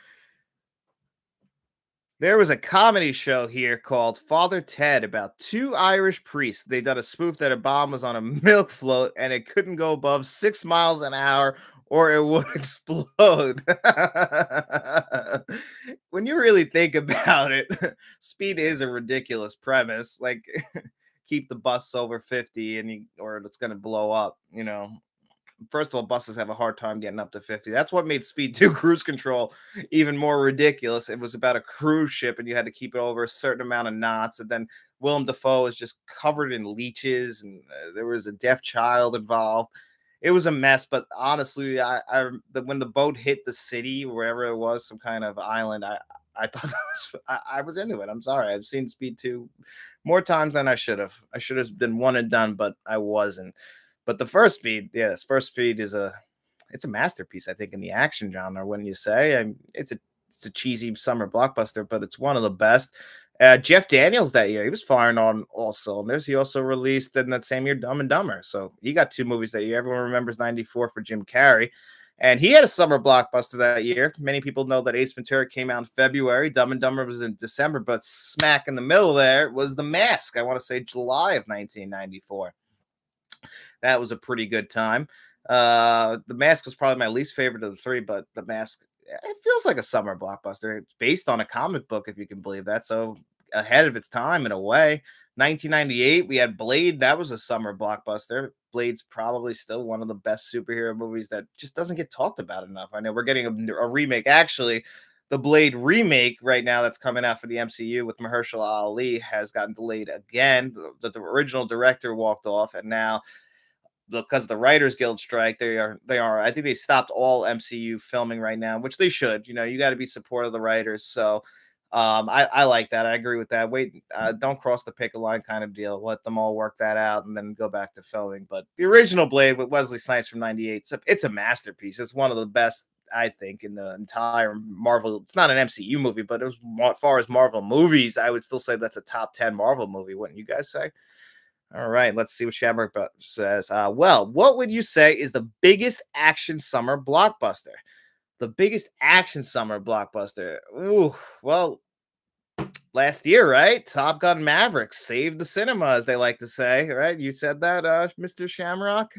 there was a comedy show here called Father Ted about two Irish priests. They done a spoof that a bomb was on a milk float and it couldn't go above 6 miles an hour or it would explode. When you really think about it, speed is a ridiculous premise. Like, keep the bus over 50 and or it's going to blow up, first of all, buses have a hard time getting up to 50. That's what made Speed 2 cruise control even more ridiculous. It was about a cruise ship and you had to keep it over a certain amount of knots. And then Willem Dafoe was just covered in leeches and there was a deaf child involved. It was a mess, but honestly, when the boat hit the city, wherever it was, some kind of island, I thought that I was into it. I'm sorry. I've seen Speed 2 more times than I should have. I should have been one and done, but I wasn't. But the first Speed, yes, first Speed is it's a masterpiece, I think, in the action genre. Wouldn't you say? It's a cheesy summer blockbuster, but it's one of the best. Jeff Daniels that year, he was firing on all cylinders. He also released in that same year Dumb and Dumber. So he got two movies that year. Everyone remembers '94 for Jim Carrey. And he had a summer blockbuster that year. Many people know that Ace Ventura came out in February. Dumb and Dumber was in December, but smack in the middle there was The Mask. I want to say July of 1994. That was a pretty good time. The Mask was probably my least favorite of the three, but The Mask, it feels like a summer blockbuster. It's based on a comic book, if you can believe that. So ahead of its time in a way. 1998, we had Blade. That was a summer blockbuster. Blade's probably still one of the best superhero movies that just doesn't get talked about enough. I know we're getting a remake. Actually, the Blade remake right now that's coming out for the MCU with Mahershala Ali has gotten delayed again. The original director walked off, and now because of the Writers Guild strike, they are. I think they stopped all MCU filming right now, which they should. You got to be supportive of the writers. So I like that. I agree with that. Wait, don't cross the picket line kind of deal. Let them all work that out and then go back to filming. But the original Blade with Wesley Snipes from '98, it's a masterpiece. It's one of the best, I think, in the entire Marvel. It's not an MCU movie, but as far as Marvel movies, I would still say that's a top 10 Marvel movie. Wouldn't you guys say? All right, let's see what Shamrock says. Well, what would you say is the biggest action summer blockbuster? The biggest action summer blockbuster. Ooh, well, last year, right? Top Gun Maverick saved the cinema, as they like to say, right? You said that, Mr. Shamrock.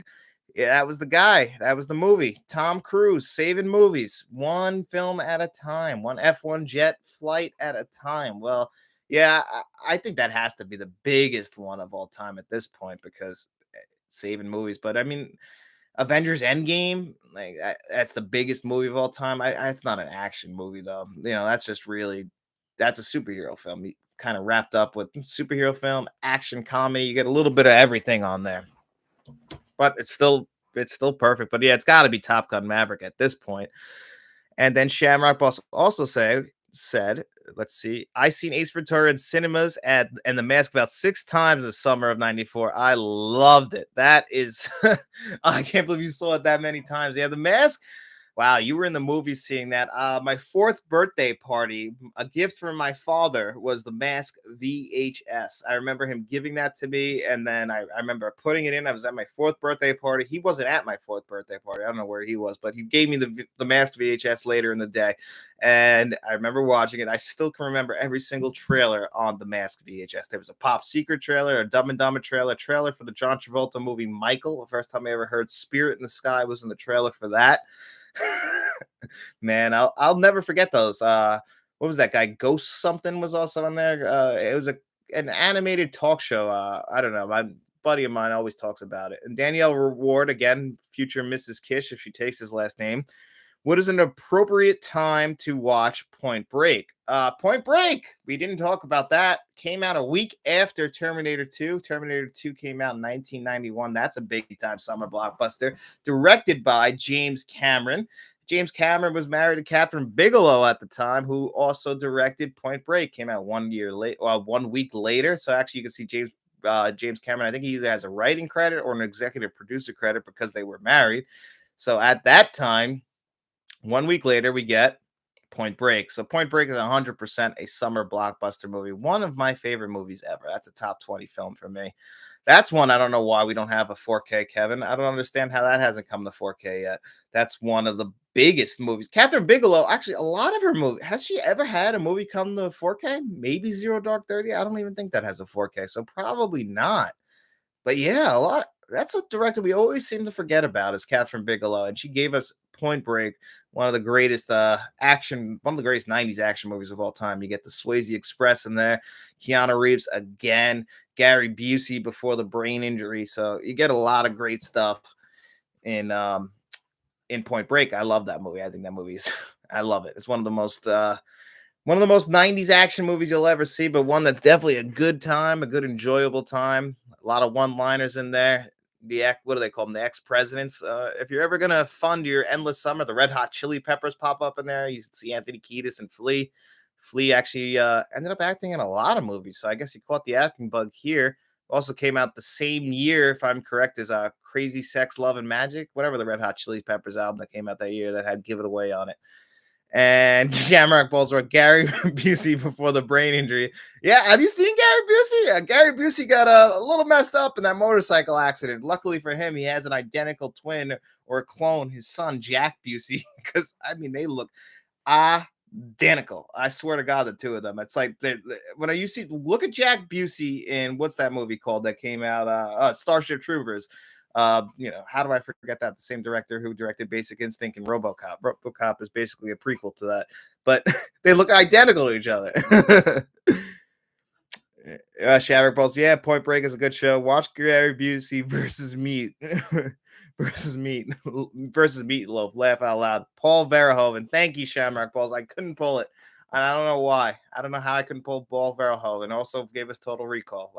Yeah, that was the guy. That was the movie. Tom Cruise saving movies one film at a time, one F1 jet flight at a time. Well, yeah, I think that has to be the biggest one of all time at this point because saving movies. But I mean, Avengers Endgame, like that's the biggest movie of all time. It's not an action movie though. That's just really that's a superhero film. Kind of wrapped up with superhero film, action comedy. You get a little bit of everything on there, but it's still perfect. But yeah, it's got to be Top Gun Maverick at this point. And then Shamrock Boss also said, let's see, I seen Ace Ventura in cinemas and The Mask about 6 times the summer of '94. I loved it. That is, I can't believe you saw it that many times. Yeah, The Mask. Wow, you were in the movie seeing that. My fourth birthday party, a gift from my father was the Mask VHS. I remember him giving that to me, and then I remember putting it in. I was at my fourth birthday party. He wasn't at my fourth birthday party. I don't know where he was, but he gave me the Mask VHS later in the day, and I remember watching it. I still can remember every single trailer on the Mask VHS. There was a Pop Secret trailer, a Dumb and Dumber trailer, trailer for the John Travolta movie Michael. The first time I ever heard Spirit in the Sky was in the trailer for that. Man, I'll never forget those. What was that guy? Ghost something was also on there. It was an animated talk show. I don't know. My buddy of mine always talks about it. And Danielle Reward again, future Mrs. Kish, if she takes his last name. What is an appropriate time to watch Point Break? Point Break. We didn't talk about that. Came out a week after Terminator 2. Terminator 2 came out in 1991. That's a big time summer blockbuster. Directed by James Cameron. James Cameron was married to Catherine Bigelow at the time, who also directed Point Break. Came out 1 week later. So actually, you can see James Cameron. I think he either has a writing credit or an executive producer credit because they were married. So at that time, 1 week later, we get Point Break. So Point Break is 100% a summer blockbuster movie. One of my favorite movies ever. That's a top 20 film for me. That's one I don't know why we don't have a 4K, Kevin. I don't understand how that hasn't come to 4K yet. That's one of the biggest movies. Catherine Bigelow, actually, a lot of her movie. Has she ever had a movie come to 4K? Maybe Zero Dark 30. I don't even think that has a 4K. So probably not. But yeah, a lot. That's a director we always seem to forget about is Catherine Bigelow, and she gave us Point Break, one of the greatest one of the greatest '90s action movies of all time. You get the Swayze Express in there, Keanu Reeves again, Gary Busey before the brain injury, so you get a lot of great stuff in in Point Break. I love that movie. I think that movie is I love it. It's one of the most 90s action movies you'll ever see, but one that's definitely a good time, a good enjoyable time. A lot of one-liners in there. What do they call them? The ex-presidents. If you're ever gonna fund your endless summer, the Red Hot Chili Peppers pop up in there. You see Anthony Kiedis and Flea. Flea actually ended up acting in a lot of movies, so I guess he caught the acting bug here. Also came out the same year, if I'm correct, as Crazy Sex, Love and Magic, whatever the Red Hot Chili Peppers album that came out that year that had Give It Away on it. And Shamrock Balls were Gary Busey before the brain injury. Yeah, have you seen Gary Busey? Gary Busey got a little messed up in that motorcycle accident. Luckily for him, he has an identical twin or a clone, his son Jack Busey, because I mean they look identical. I swear to God, the two of them. It's like when you see look at Jack Busey in what's that movie called that came out? Starship Troopers. How do I forget that? The same director who directed Basic Instinct and RoboCop. RoboCop is basically a prequel to that, but they look identical to each other. Shattered Balls, yeah. Point Break is a good show. Watch Gary Busey versus Meat versus Meat versus Meatloaf. Laugh out loud. Paul Verhoeven, thank you, Shamrock Balls. I couldn't pull it, and I don't know why. I don't know how I couldn't pull Paul Verhoeven. Also gave us Total Recall.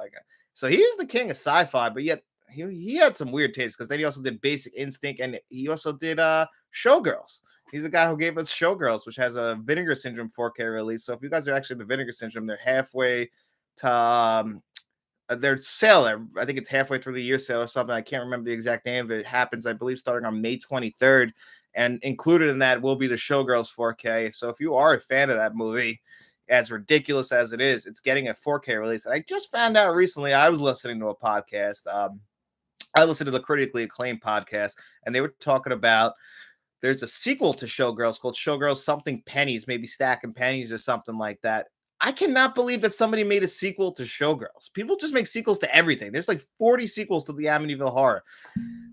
So he is the king of sci-fi, but yet he had some weird tastes because then he also did Basic Instinct and he also did Showgirls. He's the guy who gave us Showgirls, which has a Vinegar Syndrome 4K release. So if you guys are actually the Vinegar Syndrome, they're halfway to their sale. I think it's halfway through the year sale or something. I can't remember the exact name of it. It happens, I believe, starting on May 23rd. And included in that will be the Showgirls 4K. So if you are a fan of that movie, as ridiculous as it is, it's getting a 4K release. And I just found out recently, I was listening to a podcast. I listened to the critically acclaimed podcast, and they were talking about there's a sequel to Showgirls called Showgirls Something Pennies, maybe Stacking Pennies or something like that. I cannot believe that somebody made a sequel to Showgirls. People just make sequels to everything. There's like 40 sequels to the Amityville Horror.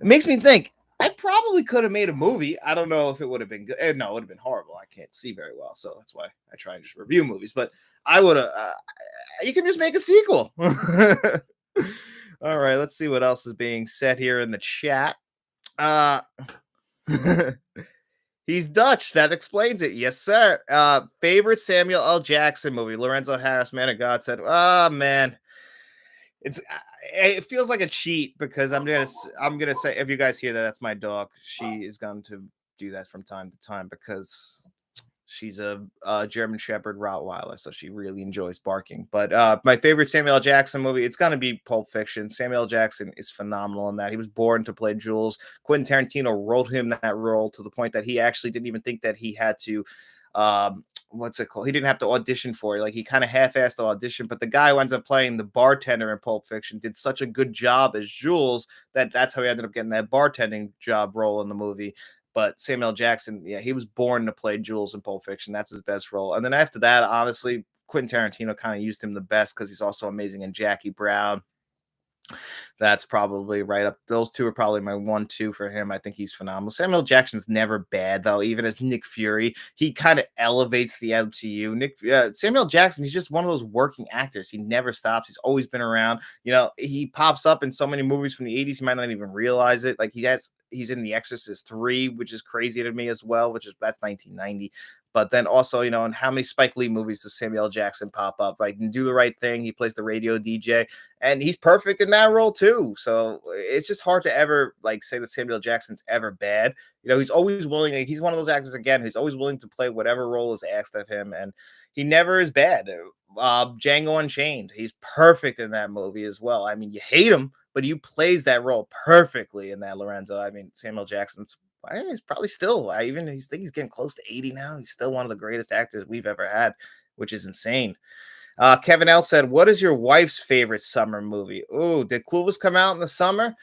It makes me think I probably could have made a movie. I don't know if it would have been good. No, it would have been horrible. I can't see very well, so that's why I try and just review movies. But I would have. You can just make a sequel. All right, let's see what else is being said here in the chat. He's Dutch. That explains it. Yes, sir. Favorite Samuel L. Jackson movie? Lorenzo Harris, Man of God, said, "Oh man, it feels like a cheat because I'm gonna say if you guys hear that, that's my dog. She is going to do that from time to time because she's a German Shepherd Rottweiler, so she really enjoys barking. But my favorite Samuel L. Jackson movie, it's going to be Pulp Fiction. Samuel L. Jackson is phenomenal in that. He was born to play Jules. Quentin Tarantino wrote him that role to the point that he actually didn't even think that he had to, what's it called? He didn't have to audition for it. Like he kind of half-assed the audition, but the guy who ends up playing the bartender in Pulp Fiction did such a good job as Jules that's how he ended up getting that bartending job role in the movie. But Samuel Jackson, yeah, he was born to play Jules in Pulp Fiction. That's his best role. And then after that, honestly, Quentin Tarantino kind of used him the best because he's also amazing in Jackie Brown. That's probably right up. Those two are probably my 1-2 for him. I think he's phenomenal. Samuel Jackson's never bad though. Even as Nick Fury, he kind of elevates the MCU. Samuel Jackson, he's just one of those working actors. He never stops. He's always been around. He pops up in so many movies from the '80s. You might not even realize it. Like he's in The Exorcist 3, which is crazy to me as well. That's 1990. But then also, in how many Spike Lee movies does Samuel L. Jackson pop up? Like, Do the Right Thing. He plays the radio DJ, and he's perfect in that role too. So it's just hard to ever say that Samuel L. Jackson's ever bad. He's always willing. He's one of those actors again who's always willing to play whatever role is asked of him, and he never is bad. Django Unchained. He's perfect in that movie as well. I mean, you hate him, but he plays that role perfectly in that, Lorenzo. I mean, Samuel Jackson's He's probably still. I even he's think he's getting close to 80 now. He's still one of the greatest actors we've ever had, which is insane. Kevin L said, "What is your wife's favorite summer movie?" Oh, did Clueless come out in the summer?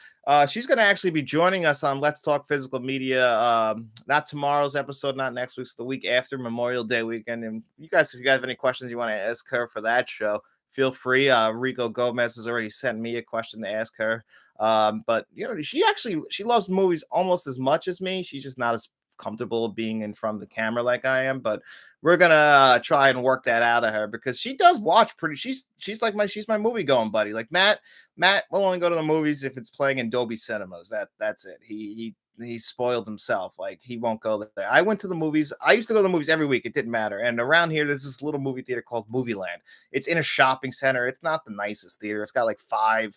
She's going to actually be joining us on Let's Talk Physical Media. Not tomorrow's episode, not next week's, the week after Memorial Day weekend. And you guys, if you guys have any questions you want to ask her for that show, feel free. Rico Gomez has already sent me a question to ask her. But she loves movies almost as much as me. She's just not as comfortable being in front of the camera like I am, but we're gonna try and work that out of her because she does watch pretty. She's like she's my movie going buddy. Like Matt will only go to the movies if it's playing in Dolby Cinemas. That's it. He spoiled himself. Like he won't go there. I went to the movies. I used to go to the movies every week. It didn't matter. And around here, there's this little movie theater called Movie Land. It's in a shopping center. It's not the nicest theater. It's got like five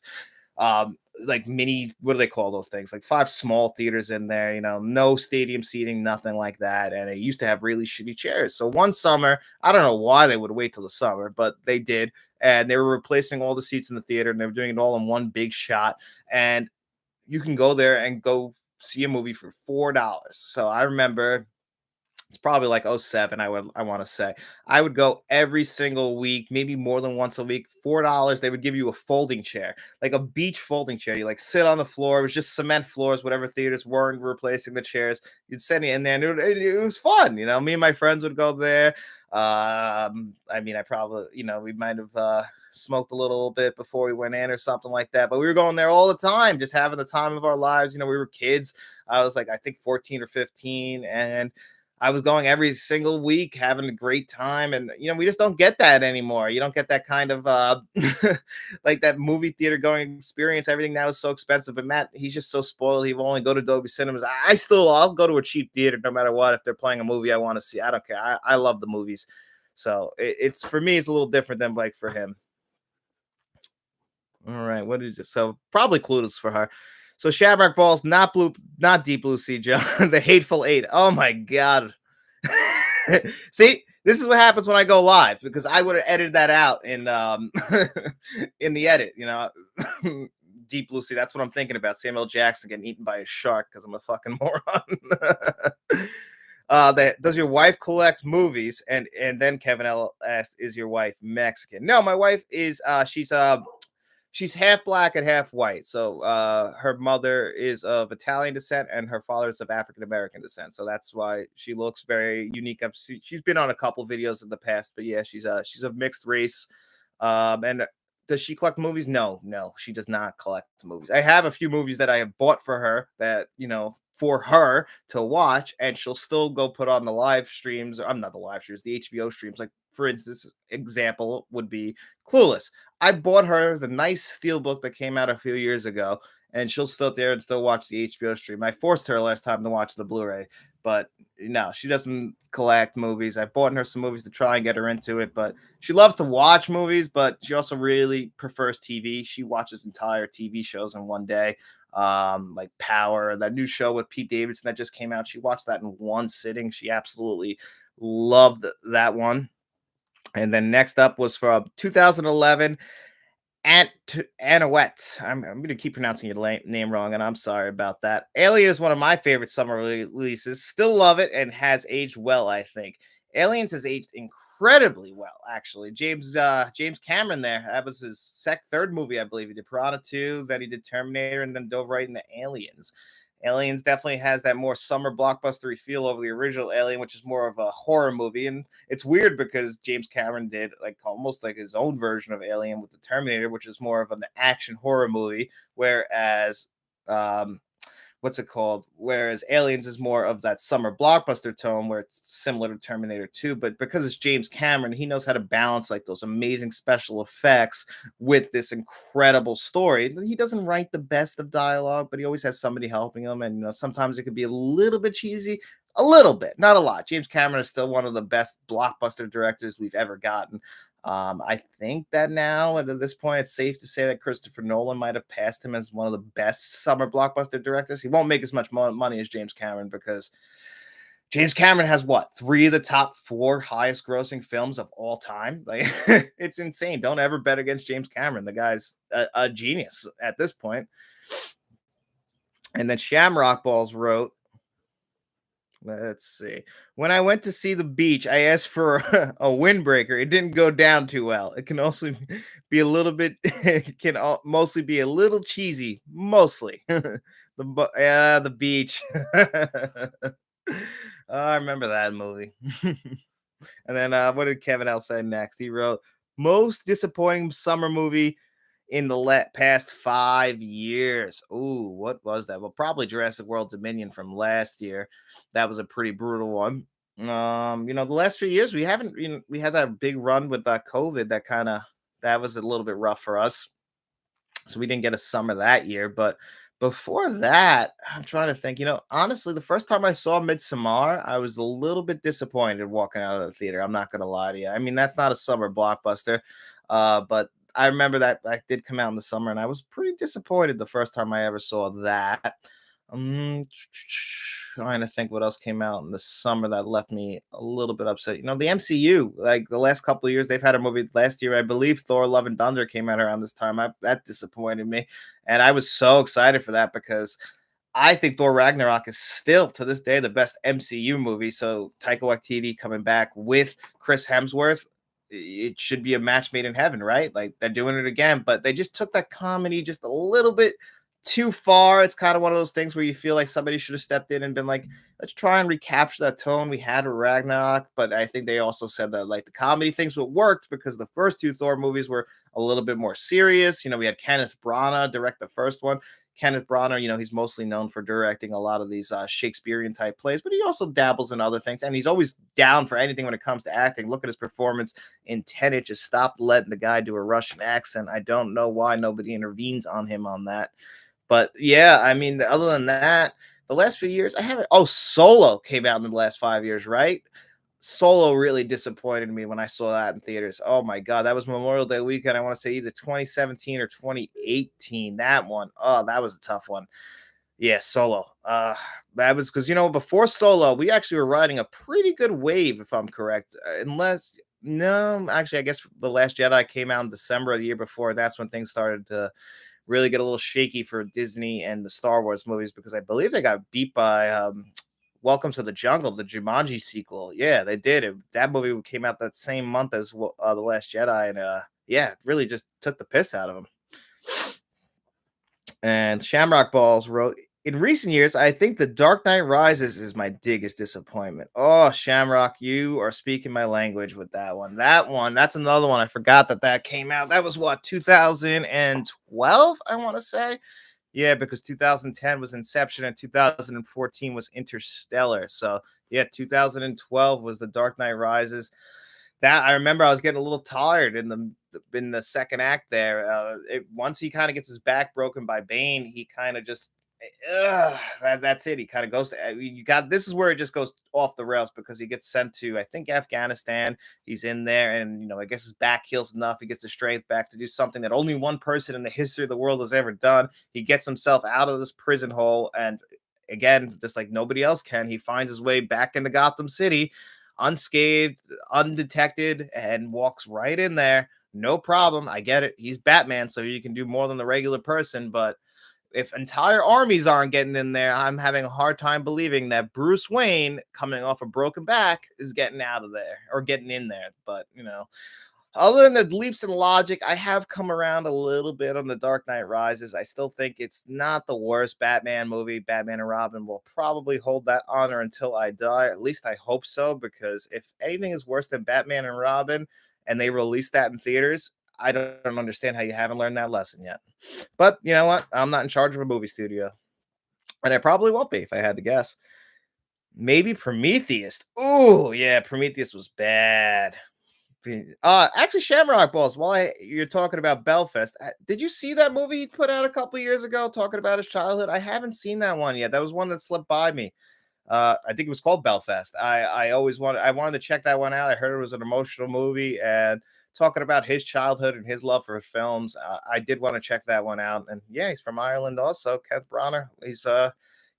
like mini, what do they call those things, like five small theaters in there, no stadium seating, nothing like that. And it used to have really shitty chairs. So one summer, I don't know why they would wait till the summer, but they did, and they were replacing all the seats in the theater, and they were doing it all in one big shot. And you can go there and go see a movie for $4. So I remember it's probably like '07. I want to say I would go every single week, maybe more than once a week. $4. They would give you a folding chair, like a beach folding chair. You like sit on the floor. It was just cement floors, whatever theaters weren't replacing the chairs. You'd sit in there, and it was fun. Me and my friends would go there. I mean, I probably, we might have smoked a little bit before we went in or something like that, but we were going there all the time, just having the time of our lives. We were kids. I was like, I think 14 or 15, and I was going every single week, having a great time. And, we just don't get that anymore. You don't get that kind of, like that movie theater going experience. Everything now is so expensive. But Matt, he's just so spoiled. He will only go to Dolby Cinemas. I'll go to a cheap theater no matter what. If they're playing a movie I want to see, I don't care. I love the movies. So it's for me, it's a little different than like for him. All right. What is it? So probably Clueless for her. So Shamrock Balls, not Deep Blue Sea, John. The Hateful Eight. Oh my God. See, this is what happens when I go live, because I would have edited that out in in the edit. Deep Blue Sea. That's what I'm thinking about. Samuel Jackson getting eaten by a shark because I'm a fucking moron. Does your wife collect movies? And then Kevin L asked, "Is your wife Mexican?" No, my wife is. She's half black and half white. So her mother is of Italian descent and her father is of African American descent. So that's why she looks very unique. She's been on a couple videos in the past, but yeah, she's of mixed race. And does she collect movies? No, she does not collect movies. I have a few movies that I have bought for her that, for her to watch, and she'll still go put on the live streams. I'm not the live streams, the HBO streams. Like, for instance, example would be Clueless. I bought her the nice steelbook that came out a few years ago, and she'll sit there and still watch the HBO stream. I forced her last time to watch the Blu-ray, but no, she doesn't collect movies. I bought her some movies to try and get her into it, but she loves to watch movies, but she also really prefers TV. She watches entire TV shows in one day. Like Power, that new show with Pete Davidson that just came out. She watched that in one sitting. She absolutely loved that one. And then next up was from 2011, Anouette. I'm going to keep pronouncing your name wrong, and I'm sorry about that. Alien is one of my favorite summer releases. Still love it and has aged well, I think. Aliens has aged incredibly well, actually. James Cameron there. That was his third movie, I believe. He did Piranha 2, then he did Terminator, and then dove right into Aliens. Aliens definitely has that more summer blockbustery feel over the original Alien, which is more of a horror movie. And it's weird because James Cameron did like almost like his own version of Alien with the Terminator, which is more of an action horror movie, whereas what's it called? Whereas Aliens is more of that summer blockbuster tone where it's similar to Terminator 2. But because it's James Cameron, he knows how to balance like those amazing special effects with this incredible story. He doesn't write the best of dialogue, but he always has somebody helping him. And sometimes it could be a little bit cheesy, a little bit, not a lot. James Cameron is still one of the best blockbuster directors we've ever gotten. I think that now at this point, it's safe to say that Christopher Nolan might have passed him as one of the best summer blockbuster directors. He won't make as much money as James Cameron because James Cameron has what, 3 of the top 4 highest grossing films of all time. Like, it's insane. Don't ever bet against James Cameron. The guy's a genius at this point. And then Shamrock Balls wrote, Let's see. When I went to see The Beach, I asked for a windbreaker. It didn't go down too well. It can also be a little bit. It can mostly be a little cheesy. Mostly. Yeah, The Beach. I remember that movie. And then what did Kevin L say next? He wrote most disappointing summer movie in the past 5 years. Ooh, what was that? Well, probably Jurassic World Dominion from last year. That was a pretty brutal one. The last few years we haven't, we had that big run with COVID that was a little bit rough for us. So we didn't get a summer that year. But before that, I'm trying to think. Honestly, the first time I saw Midsommar, I was a little bit disappointed walking out of the theater. I'm not gonna lie to you. I mean, that's not a summer blockbuster, but I remember that did come out in the summer, and I was pretty disappointed the first time I ever saw that. Um, Trying to think what else came out in the summer that left me a little bit upset. The MCU, like the last couple of years, they've had a movie. Last year, I believe Thor: Love and Thunder came out around this time. That disappointed me, and I was so excited for that because I think Thor Ragnarok is still to this day the best MCU movie. So Taika Waititi coming back with Chris Hemsworth, it should be a match made in heaven, right? Like they're doing it again, but they just took that comedy just a little bit too far. It's kind of one of those things where you feel like somebody should have stepped in and been like, let's try and recapture that tone we had with Ragnarok. But I think they also said that like the comedy things would worked because the first two Thor movies were a little bit more serious. We had Kenneth Branagh direct the first one. Kenneth Branagh, he's mostly known for directing a lot of these Shakespearean type plays, but he also dabbles in other things, and he's always down for anything when it comes to acting. Look at his performance in Tenet. Just stop letting the guy do a Russian accent. I don't know why nobody intervenes on him on that. But yeah, I mean, other than that, the last few years, I haven't. Oh, Solo came out in the last 5 years, right? Solo really disappointed me when I saw that in theaters. Oh my god, that was Memorial Day weekend. I want to say either 2017 or 2018. That one. Oh, that was a tough one. Yeah, Solo. That was because before Solo, we actually were riding a pretty good wave, if I'm correct. Unless no, actually, I guess The Last Jedi came out in December of the year before. That's when things started to really get a little shaky for Disney and the Star Wars movies because I believe they got beat by Welcome to the Jungle, the Jumanji sequel. Yeah, they did. That movie came out that same month as The Last Jedi, and yeah, it really just took the piss out of them. And Shamrock Balls wrote, in recent years, I think The Dark Knight Rises is my biggest disappointment. Oh, Shamrock, you are speaking my language with that one. That one, that's another one. I forgot that came out. That was what, 2012, I want to say. Yeah, because 2010 was Inception and 2014 was Interstellar. So, yeah, 2012 was The Dark Knight Rises. That I remember I was getting a little tired in the second act there. Once he kind of gets his back broken by Bane, he kind of just that's it. He kind of goes to you got this is where it just goes off the rails because he gets sent to I think Afghanistan. He's in there, and I guess his back heals enough. He gets his strength back to do something that only one person in the history of the world has ever done. He gets himself out of this prison hole, and again, just like nobody else can, he finds his way back into Gotham City unscathed, undetected, and walks right in there. No problem. I get it. He's Batman, so you can do more than the regular person. But if entire armies aren't getting in there, I'm having a hard time believing that Bruce Wayne, coming off a broken back, is getting out of there or getting in there. But, other than the leaps in logic, I have come around a little bit on The Dark Knight Rises. I still think it's not the worst Batman movie. Batman and Robin will probably hold that honor until I die. At least I hope so, because if anything is worse than Batman and Robin and they release that in theaters, I don't understand how you haven't learned that lesson yet. But you know what? I'm not in charge of a movie studio, and I probably won't be if I had to guess. Maybe Prometheus. Oh, yeah, Prometheus was bad. Actually, Shamrock Balls. While you're talking about Belfast, did you see that movie he put out a couple years ago, talking about his childhood? I haven't seen that one yet. That was one that slipped by me. I think it was called Belfast. I wanted to check that one out. I heard it was an emotional movie and talking about his childhood and his love for films. I did want to check that one out. And yeah, he's from Ireland also. Kenneth Branagh.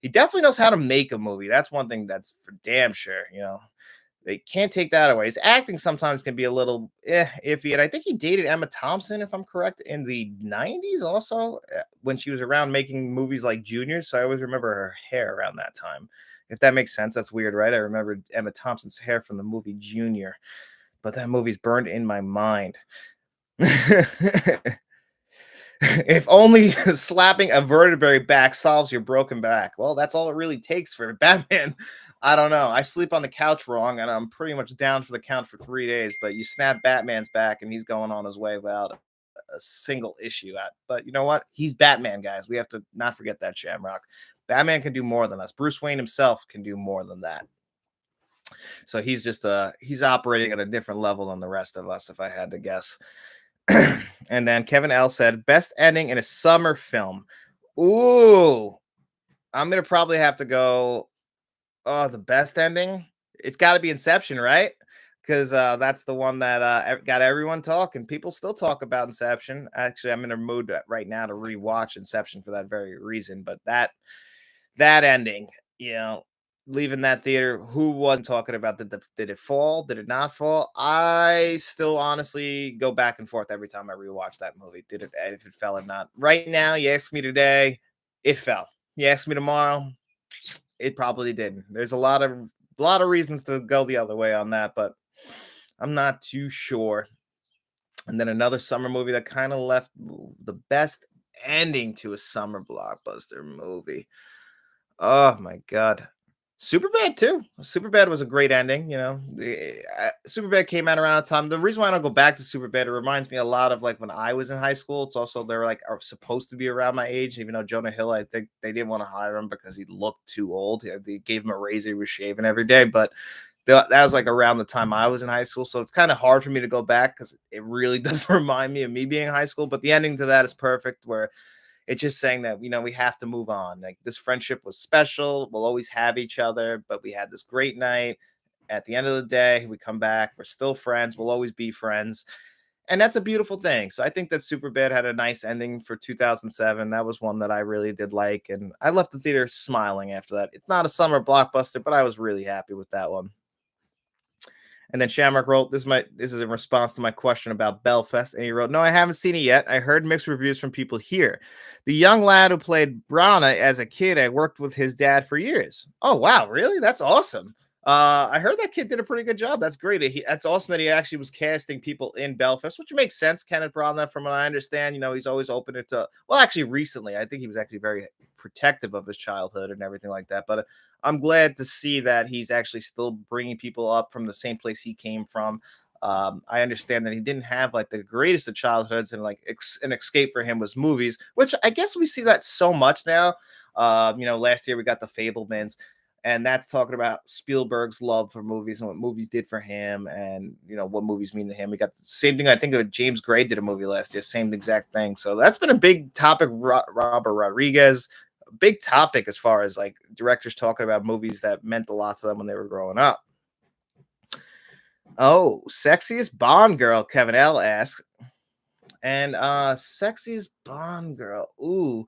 He definitely knows how to make a movie. That's one thing that's for damn sure. They can't take that away. His acting sometimes can be a little iffy, and I think he dated Emma Thompson, if I'm correct, in the '90s. Also, when she was around making movies like Junior. So I always remember her hair around that time. If that makes sense, that's weird, right? I remember Emma Thompson's hair from the movie Junior, but that movie's burned in my mind. If only slapping a vertebrae back solves your broken back. Well, that's all it really takes for Batman. I don't know. I sleep on the couch wrong, and I'm pretty much down for the count for 3 days. But you snap Batman's back, and he's going on his way without a single issue. But you know what? He's Batman, guys. We have to not forget that, Shamrock. Batman can do more than us. Bruce Wayne himself can do more than that. So he's operating at a different level than the rest of us, if I had to guess. And then Kevin L said, best ending in a summer film. Ooh, I'm gonna probably have to go. Oh, the best ending. It's got to be Inception, right? Because that's the one that got everyone talking. People still talk about Inception. Actually, I'm in a mood right now to rewatch Inception for that very reason. But that ending, you know, leaving that theater, who wasn't talking about did it fall? Did it not fall? I still honestly go back and forth every time I rewatch that movie. Did it, if it fell or not? Right now, you ask me today, it fell. You ask me tomorrow, it probably didn't. There's a lot of reasons to go the other way on that, but I'm not too sure. And then another summer movie that kind of left the best ending to a summer blockbuster movie. Oh my god. Superbad too. Superbad was a great ending, you know. Superbad came out around the time. The reason why I don't go back to Superbad, it reminds me a lot of like when I was in high school. It's also they're like are supposed to be around my age, even though Jonah Hill, I think they didn't want to hire him because he looked too old. They gave him a razor, he was shaving every day, but that was like around the time I was in high school. So it's kind of hard for me to go back because it really does remind me of me being in high school. But the ending to that is perfect, where it's just saying that, you know, we have to move on. Like this friendship was special. We'll always have each other, but we had this great night. At the end of the day, we come back. We're still friends. We'll always be friends. And that's a beautiful thing. So I think that Superbad had a nice ending for 2007. That was one that I really did like. And I left the theater smiling after that. It's not a summer blockbuster, but I was really happy with that one. And then Shamrock wrote, this is in response to my question about Belfast. And he wrote, no, I haven't seen it yet. I heard mixed reviews from people here. The young lad who played Brana as a kid, I worked with his dad for years. Oh, wow. Really? That's awesome. I heard that kid did a pretty good job. That's great. That's awesome that he actually was casting people in Belfast, which makes sense. Kenneth Branagh, from what I understand, you know, he's always open to. Well, actually, recently, I think he was actually very protective of his childhood and everything like that. But I'm glad to see that he's actually still bringing people up from the same place he came from. I understand that he didn't have like the greatest of childhoods, and like an escape for him was movies, which I guess we see that so much now. You know, last year we got the Fablemans, and that's talking about Spielberg's love for movies and what movies did for him, and you know what movies mean to him. We got the same thing. I think of James Gray did a movie last year, same exact thing. So that's been a big topic. Robert Rodriguez, big topic as far as like directors talking about movies that meant a lot to them when they were growing up. Oh, sexiest Bond girl, Kevin L asks. And sexiest Bond girl. Ooh.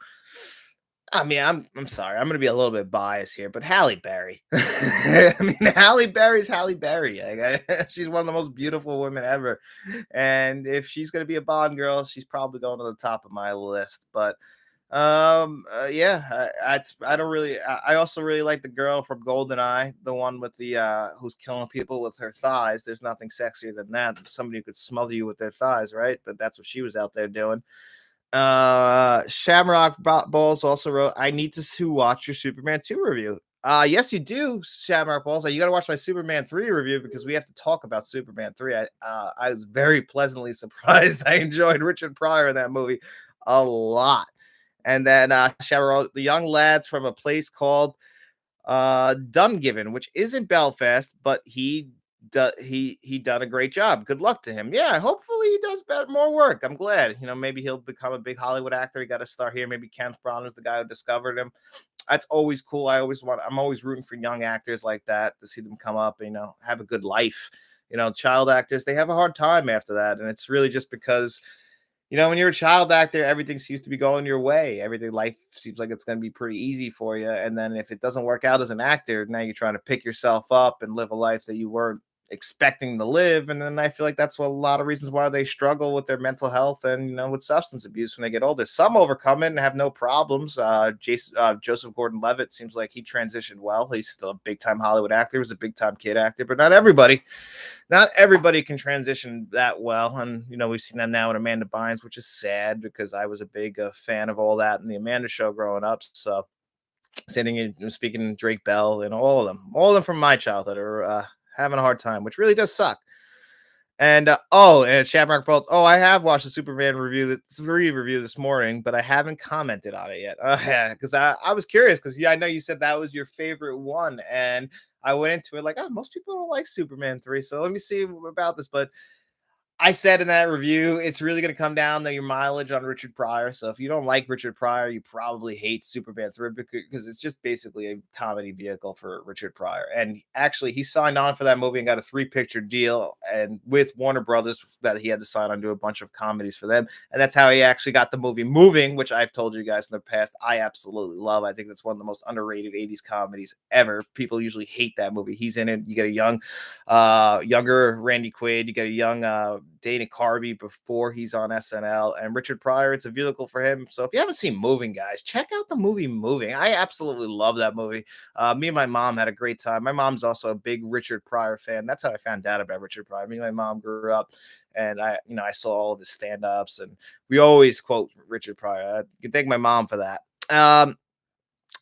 I mean, I'm sorry. I'm gonna be a little bit biased here, but Halle Berry. I mean, Halle Berry's Halle Berry. She's one of the most beautiful women ever. And if she's gonna be a Bond girl, she's probably going to the top of my list. But yeah, I don't really. I also really like the girl from Goldeneye, the one with the who's killing people with her thighs. There's nothing sexier than that. Somebody who could smother you with their thighs, right? But that's what she was out there doing. Shamrock Balls also wrote, I need to watch your Superman 2 review. Yes, you do, Shamrock Balls. You got to watch my Superman 3 review because we have to talk about Superman 3. I was very pleasantly surprised. I enjoyed Richard Pryor in that movie a lot. And then Shamrock, the young lads from a place called Dungiven, which isn't Belfast, but he done a great job. Good luck to him. Yeah, hopefully he does more work. I'm glad. You know, maybe he'll become a big Hollywood actor. He got to start here. Maybe Kenneth Branagh is the guy who discovered him. That's always cool. I'm always rooting for young actors like that to see them come up and, you know, have a good life. You know, child actors, they have a hard time after that. And it's really just because, you know, when you're a child actor, everything seems to be going your way. Everything, life seems like it's going to be pretty easy for you. And then if it doesn't work out as an actor, now you're trying to pick yourself up and live a life that you weren't expecting to live. And then I feel like that's a lot of reasons why they struggle with their mental health and with substance abuse when they get older. Some overcome it and have no problems. Joseph Gordon-Levitt seems like he transitioned well. He's still a big time Hollywood actor. He was a big time kid actor, but not everybody can transition that well. And we've seen that now with Amanda Bynes, which is sad because I was a big fan of all that in the Amanda Show growing up. So sitting and speaking to Drake Bell and all of them from my childhood are having a hard time, which really does suck. And and Shamrock Bolts. Oh, I have watched the Superman review this morning, but I haven't commented on it yet. Yeah, because I was curious because I know you said that was your favorite one, and I went into it like, oh, most people don't like Superman 3, so let me see about this. But I said in that review, it's really going to come down to your mileage on Richard Pryor. So if you don't like Richard Pryor, you probably hate Superman 3 because it's just basically a comedy vehicle for Richard Pryor. And actually, he signed on for that movie and got a 3-picture deal and with Warner Brothers that he had to sign on to a bunch of comedies for them. And that's how he actually got the movie Moving, which I've told you guys in the past, I absolutely love. I think that's one of the most underrated 80s comedies ever. People usually hate that movie. He's in it. You get a younger Randy Quaid. You get a young Dana Carvey before he's on SNL, and Richard Pryor, it's a vehicle for him. So if you haven't seen Moving, guys, check out the movie Moving. I absolutely love that movie. Me and my mom had a great time. My mom's also a big Richard Pryor fan. That's how I found out about Richard Pryor. Me and my mom grew up, and I saw all of his stand-ups, and we always quote Richard Pryor. I can thank my mom for that.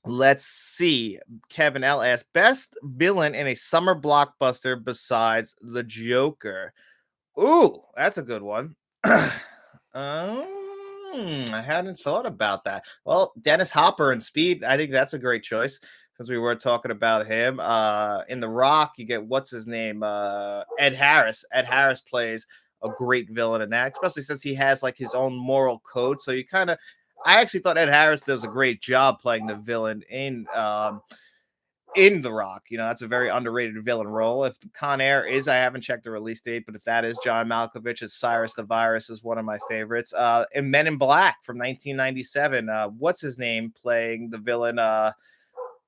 Let's see. Kevin L asked, best villain in a summer blockbuster besides the Joker. Ooh, that's a good one. I hadn't thought about that. Well, Dennis Hopper in Speed, I think that's a great choice since we were talking about him. In The Rock, you get what's his name? Ed Harris. Ed Harris plays a great villain in that, especially since he has like his own moral code. So I actually thought Ed Harris does a great job playing the villain in The Rock. That's a very underrated villain role. If Con Air is, I haven't checked the release date, but if that is, John Malkovich as Cyrus the Virus is one of my favorites. And Men in Black from 1997, what's his name playing the villain?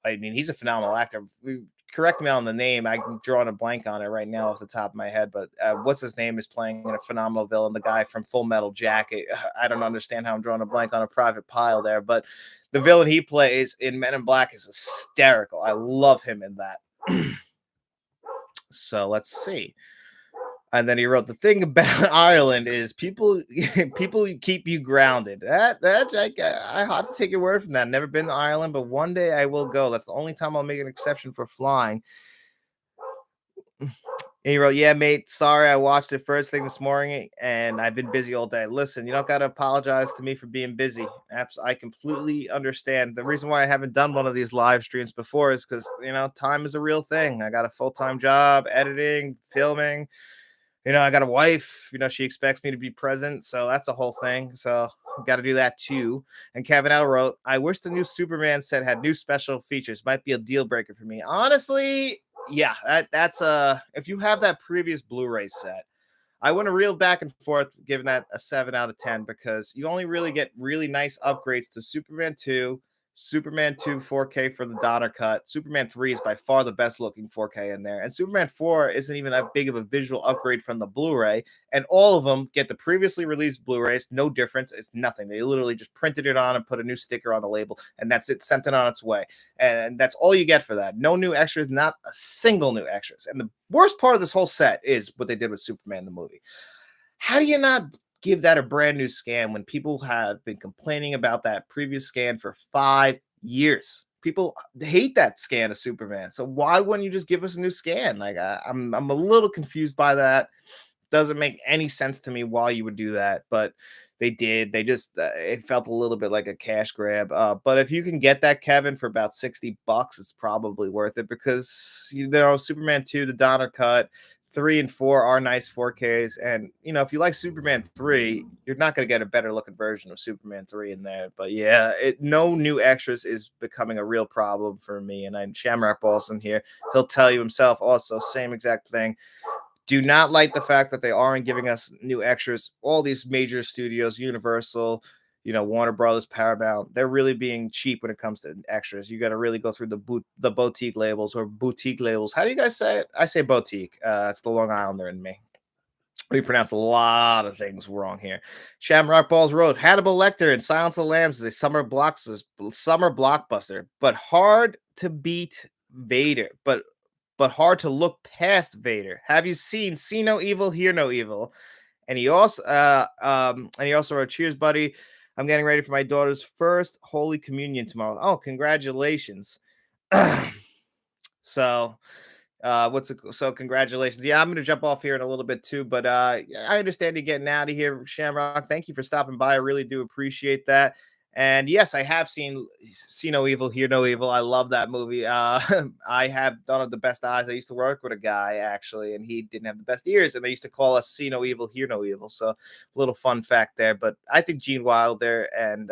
He's a phenomenal actor. Correct me on the name. I'm drawing a blank on it right now off the top of my head, but what's his name is playing a phenomenal villain, the guy from Full Metal Jacket. I don't understand how I'm drawing a blank on a Private Pile there, but the villain he plays in Men in Black is hysterical. I love him in that. So let's see. And then he wrote, the thing about Ireland is people keep you grounded. I have to take your word from that. Never been to Ireland, but one day I will go. That's the only time I'll make an exception for flying. And he wrote, yeah, mate, sorry, I watched it first thing this morning and I've been busy all day. Listen, you don't got to apologize to me for being busy. I completely understand. The reason why I haven't done one of these live streams before is because, time is a real thing. I got a full-time job, editing, filming. I got a wife, she expects me to be present. So that's a whole thing. So got to do that too. And Kevin L wrote, I wish the new Superman set had new special features. Might be a deal breaker for me. Honestly, yeah, that's if you have that previous Blu-ray set, I want to reel back and forth, giving that a 7 out of 10 because you only really get really nice upgrades to Superman 2, Superman 2 4K for the Donner cut. Superman 3 is by far the best looking 4K in there. And Superman 4 isn't even that big of a visual upgrade from the Blu-ray. And all of them get the previously released Blu-rays. No difference. It's nothing. They literally just printed it on and put a new sticker on the label. And that's it. Sent it on its way. And that's all you get for that. No new extras. Not a single new extras. And the worst part of this whole set is what they did with Superman the movie. How do you not give that a brand new scan when people have been complaining about that previous scan for 5 years? People hate that scan of Superman. So why wouldn't you just give us a new scan? Like I'm a little confused by that. Doesn't make any sense to me why you would do that, but they did. They just it felt a little bit like a cash grab. But if you can get that, Kevin, for about $60, it's probably worth it because Superman 2, the Donner cut, 3 and 4 are nice 4Ks. And, if you like Superman 3, you're not going to get a better looking version of Superman 3 in there. But yeah, no new extras is becoming a real problem for me. And I'm Shamrock Ballson here. He'll tell you himself also, same exact thing. Do not like the fact that they aren't giving us new extras. All these major studios, Universal, Warner Brothers, Paramount, they're really being cheap when it comes to extras. You got to really go through the boutique labels or boutique labels. How do you guys say it? I say boutique. It's the Long Islander in me. We pronounce a lot of things wrong here. Shamrock Balls Road, Hannibal Lecter and Silence of the Lambs is a summer blockbuster, but hard to beat Vader, but hard to look past Vader. Have you seen See No Evil, Hear No Evil? And he also wrote, "Cheers, buddy. I'm getting ready for my daughter's first Holy Communion tomorrow." Oh, congratulations. So congratulations. Yeah, I'm gonna jump off here in a little bit too, but yeah, I understand you getting out of here, Shamrock. Thank you for stopping by. I really do appreciate that. And yes, I have seen See No Evil, Hear No Evil. I love that movie. I have done the best eyes. I used to work with a guy actually, and he didn't have the best ears, and they used to call us See No Evil, Hear No Evil. So, little fun fact there. But I think Gene Wilder and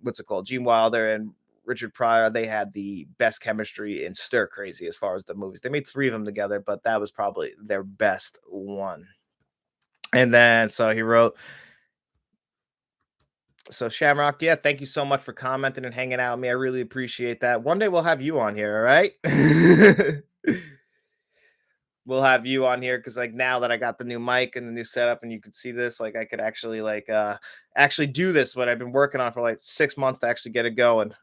what's it called? Gene Wilder and Richard Pryor, they had the best chemistry in Stir Crazy as far as the movies. They made three of them together, but that was probably their best one. And then so he wrote, so Shamrock, yeah, thank you so much for commenting and hanging out with me. I really appreciate that. One day we'll have you on here, all right? We'll have you on here because like now that I got the new mic and the new setup and you can see this, like I could actually actually do this what I've been working on for like 6 months to actually get it going.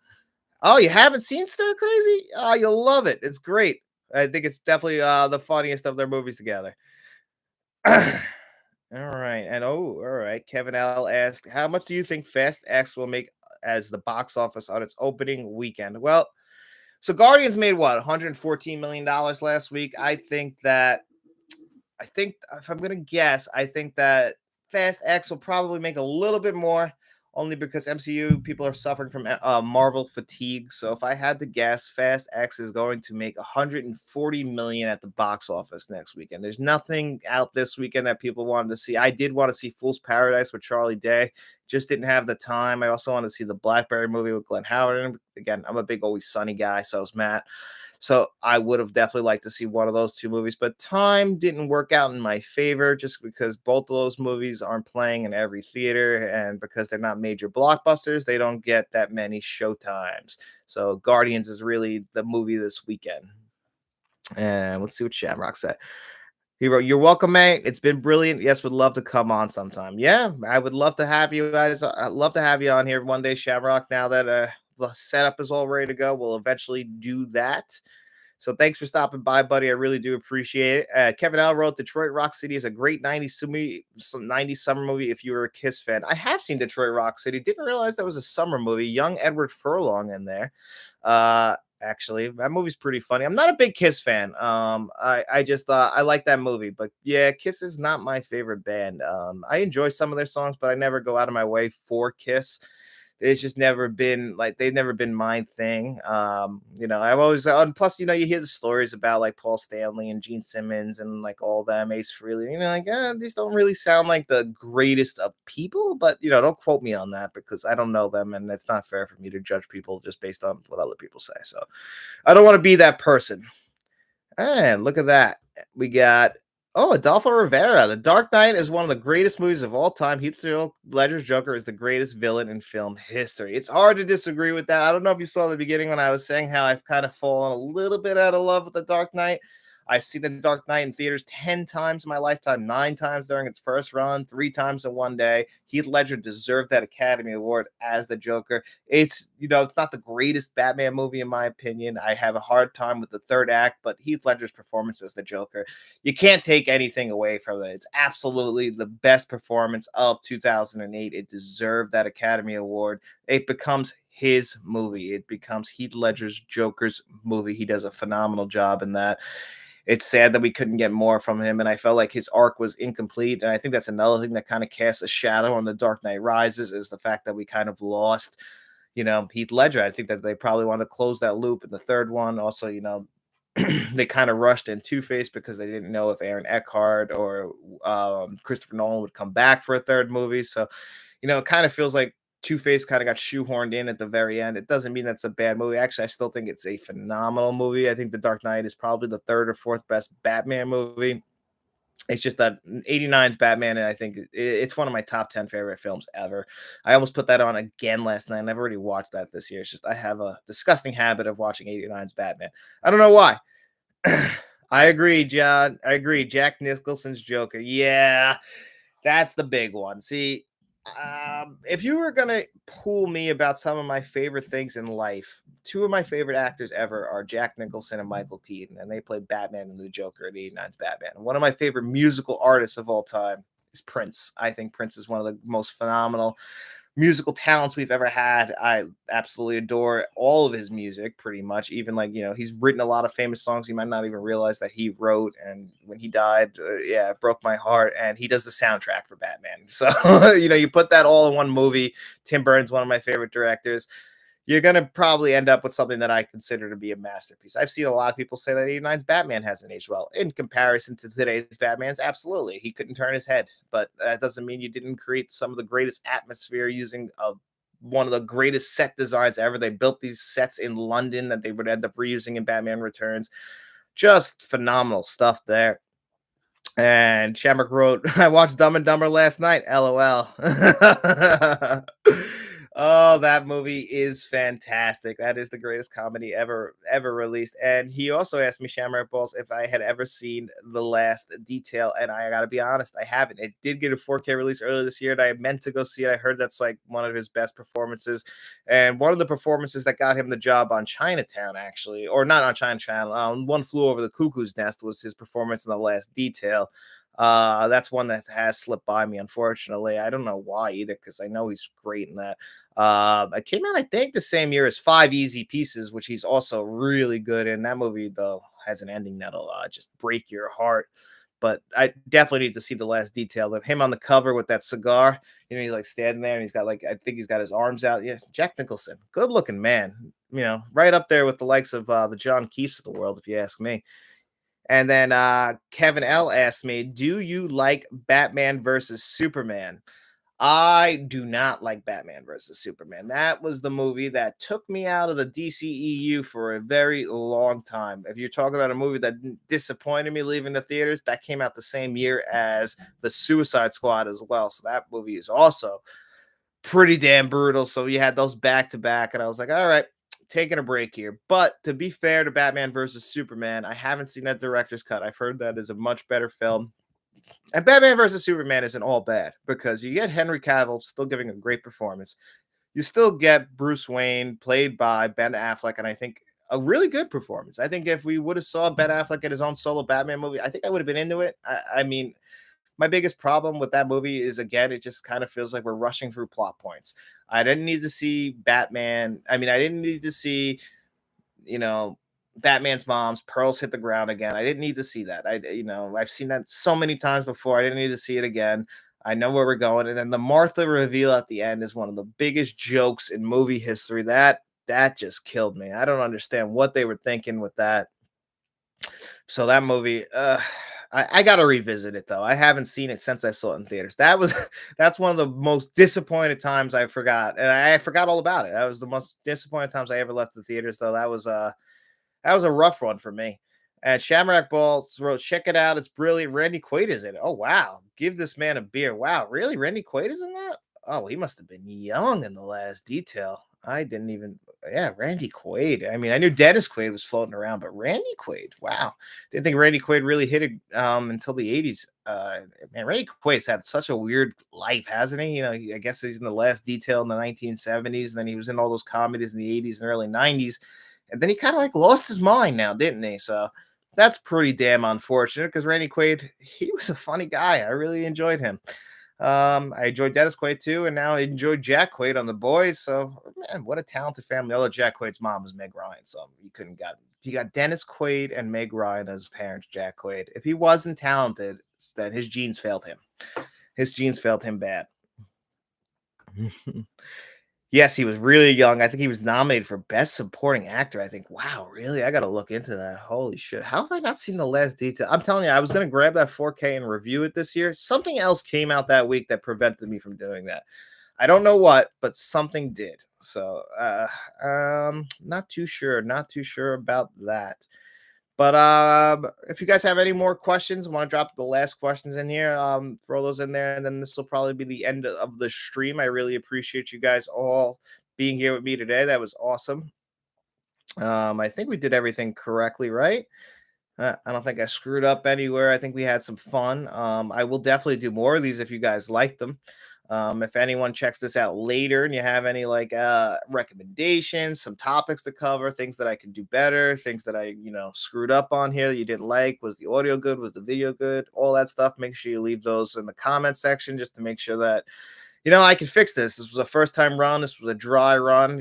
Oh, you haven't seen Stir Crazy? Oh, you'll love it. It's great. I think it's definitely the funniest of their movies together. All right. And oh, all right. Kevin L asked, how much do you think Fast X will make as the box office on its opening weekend? Well, so Guardians made what, $114 million last week. I think if I'm gonna guess, I think that Fast X will probably make a little bit more, only because MCU people are suffering from Marvel fatigue. So if I had to guess, Fast X is going to make 140 million at the box office next weekend. There's nothing out this weekend that people wanted to see. I did want to see Fool's Paradise with Charlie Day, just didn't have the time. I also wanted to see the Blackberry movie with Glenn Howard. And again, I'm a big Always Sunny guy, so is Matt. So I would have definitely liked to see one of those two movies, but time didn't work out in my favor just because both of those movies aren't playing in every theater. And because they're not major blockbusters, they don't get that many showtimes. So Guardians is really the movie this weekend. And let's see what Shamrock said. He wrote, "You're welcome, mate. It's been brilliant. Yes, would love to come on sometime." Yeah, I would love to have you guys. I'd love to have you on here one day, Shamrock. Now that the setup is all ready to go, we'll eventually do that. So thanks for stopping by, buddy. I really do appreciate it. Kevin L wrote, "Detroit Rock City is a great 90s summer movie if you were a Kiss fan." I have seen Detroit Rock City. Didn't realize that was a summer movie. Young Edward Furlong in there. Actually, that movie's pretty funny. I'm not a big Kiss fan. I just I like that movie, but yeah, Kiss is not my favorite band. I enjoy some of their songs, but I never go out of my way for Kiss. It's just never been like they've never been my thing. I've always and plus, you hear the stories about like Paul Stanley and Gene Simmons and like all them, Ace Frehley. These don't really sound like the greatest of people, but don't quote me on that because I don't know them, and it's not fair for me to judge people just based on what other people say. So I don't want to be that person. And look at that. We got Adolfo Rivera. The Dark Knight is one of the greatest movies of all time. Heath Ledger's Joker is the greatest villain in film history. It's hard to disagree with that. I don't know if you saw the beginning when I was saying how I've kind of fallen a little bit out of love with The Dark Knight. I've seen The Dark Knight in theaters 10 times in my lifetime, 9 times during its first run, 3 times in one day. Heath Ledger deserved that Academy Award as the Joker. It's not the greatest Batman movie in my opinion. I have a hard time with the third act, but Heath Ledger's performance as the Joker, you can't take anything away from it. It's absolutely the best performance of 2008. It deserved that Academy Award. It becomes his movie. It becomes Heath Ledger's Joker's movie. He does a phenomenal job in that. It's sad that we couldn't get more from him, and I felt like his arc was incomplete. And I think that's another thing that kind of casts a shadow on The Dark Knight Rises is the fact that we kind of lost, Heath Ledger. I think that they probably want to close that loop in the third one. Also, they kind of rushed in Two-Face because they didn't know if Aaron Eckhart or Christopher Nolan would come back for a third movie. So, it kind of feels like Two-Face kind of got shoehorned in at the very end. It doesn't mean that's a bad movie. Actually, I still think it's a phenomenal movie. I think The Dark Knight is probably the third or fourth best Batman movie. It's just that 89's Batman, and I think it's one of my top 10 favorite films ever. I almost put that on again last night, and I've already watched that this year. It's just I have a disgusting habit of watching 89's Batman. I don't know why. I agree, John. I agree. Jack Nicholson's Joker. Yeah, that's the big one. See, if you were gonna pull me about some of my favorite things in life, two of my favorite actors ever are Jack Nicholson and Michael Keaton, and they played Batman and the Joker in '89's Batman. One of my favorite musical artists of all time is Prince. I think Prince is one of the most phenomenal musical talents we've ever had. I absolutely adore all of his music, pretty much. Even like, he's written a lot of famous songs you might not even realize that he wrote. And when he died, yeah, it broke my heart. And he does the soundtrack for Batman. So, you put that all in one movie. Tim Burton's one of my favorite directors. You're going to probably end up with something that I consider to be a masterpiece. I've seen a lot of people say that '89's Batman hasn't aged well. In comparison to today's Batman's, absolutely. He couldn't turn his head, but that doesn't mean you didn't create some of the greatest atmosphere using one of the greatest set designs ever. They built these sets in London that they would end up reusing in Batman Returns. Just phenomenal stuff there. And Shamrock wrote, I watched Dumb and Dumber last night. LOL. Oh, that movie is fantastic. That is the greatest comedy ever released. And he also asked me, Shamrock Balls, if I had ever seen The Last Detail. And I gotta be honest, I haven't. It did get a 4K release earlier this year, and I meant to go see it. I heard that's like one of his best performances, and one of the performances that got him the job on Chinatown, actually, or not on Chinatown. One Flew Over the Cuckoo's Nest was his performance in The Last Detail. That's one that has slipped by me, unfortunately. I don't know why either, because I know he's great in that. It came out, I think, the same year as Five Easy Pieces, which he's also really good in. That movie, though, has an ending that'll just break your heart. But I definitely need to see The Last Detail of him on the cover with that cigar. He's like standing there, and he's got like, I think he's got his arms out. Yeah, Jack Nicholson, good looking man. Right up there with the likes of the John Keefs of the world, if you ask me. And then Kevin L asked me, do you like Batman versus Superman? I do not like Batman versus Superman. That was the movie that took me out of the DCEU for a very long time. If you're talking about a movie that disappointed me leaving the theaters, that came out the same year as The Suicide Squad as well. So that movie is also pretty damn brutal. So you had those back to back, and I was like, all right, taking a break here. But to be fair to Batman versus Superman, I haven't seen that director's cut. I've heard that is a much better film. And Batman versus Superman isn't all bad because you get Henry Cavill still giving a great performance. You still get Bruce Wayne played by Ben Affleck, and I think a really good performance. I think if we would have saw Ben Affleck in his own solo Batman movie, I think I would have been into it. I mean, my biggest problem with that movie is, again, it just kind of feels like we're rushing through plot points. I didn't need to see Batman. I mean, I didn't need to see, you know, Batman's mom's pearls hit the ground again. I didn't need to see that. I've seen that so many times before. I didn't need to see it again. I know where we're going. And then the Martha reveal at the end is one of the biggest jokes in movie history. That just killed me. I don't understand what they were thinking with that. So that movie, I got to revisit it though. I haven't seen it since I saw it in theaters. That's one of the most disappointed times I forgot, and I forgot all about it. That was the most disappointed times I ever left the theaters, though. That was a rough one for me. And Shamrock Balls wrote, check it out. It's brilliant. Randy Quaid is in it. Oh, wow. Give this man a beer. Wow. Really? Randy Quaid is in that? Oh, he must have been young in The Last Detail. I didn't even, yeah, Randy Quaid. I mean, I knew Dennis Quaid was floating around, but Randy Quaid, wow. Didn't think Randy Quaid really hit it until the 80s. Man, Randy Quaid's had such a weird life, hasn't he? I guess he's in The Last Detail in the 1970s. And then he was in all those comedies in the 80s and early 90s. And then he kind of like lost his mind now, didn't he? So that's pretty damn unfortunate because Randy Quaid, he was a funny guy. I really enjoyed him. I enjoyed Dennis Quaid too, and now I enjoyed Jack Quaid on The Boys. So, man, what a talented family. Although Jack Quaid's mom was Meg Ryan, so you couldn't got you got Dennis Quaid and Meg Ryan as parents. Jack Quaid. If he wasn't talented, then his genes failed him. His genes failed him bad. Yes, he was really young. I think he was nominated for Best Supporting Actor. I think, wow, really? I got to look into that. Holy shit. How have I not seen The Last Detail? I'm telling you, I was going to grab that 4K and review it this year. Something else came out that week that prevented me from doing that. I don't know what, but something did. So, not too sure. Not too sure about that. But if you guys have any more questions, want to drop the last questions in here, throw those in there, and then this will probably be the end of the stream. I really appreciate you guys all being here with me today. That was awesome. I think we did everything correctly, right? I don't think I screwed up anywhere. I think we had some fun. I will definitely do more of these if you guys like them. If anyone checks this out later and you have any like recommendations, some topics to cover, things that I can do better, things that I, screwed up on here that you didn't like, was the audio good, was the video good, all that stuff, make sure you leave those in the comment section just to make sure that I can fix this. This was a first time run. This was a dry run.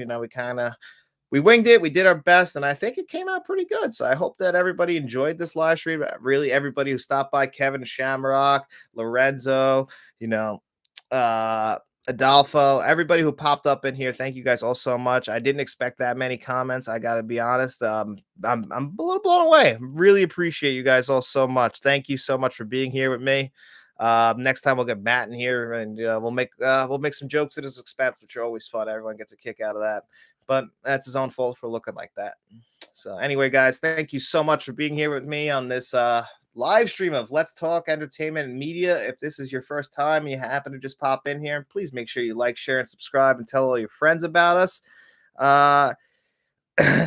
We winged it. We did our best, and I think it came out pretty good. So I hope that everybody enjoyed this live stream. Really, everybody who stopped by, Kevin Shamrock, Lorenzo, you know, uh, Adolfo, everybody who popped up in here. Thank you guys all so much. I didn't expect that many comments. I got to be honest. I'm a little blown away. Really appreciate you guys all so much. Thank you so much for being here with me. Next time we'll get Matt in here, and we'll make some jokes at his expense, which are always fun. Everyone gets a kick out of that. But that's his own fault for looking like that. So anyway, guys, thank you so much for being here with me on this live stream of Let's Talk Entertainment and Media. If this is your first time and you happen to just pop in here, please make sure you like, share, and subscribe, and tell all your friends about us.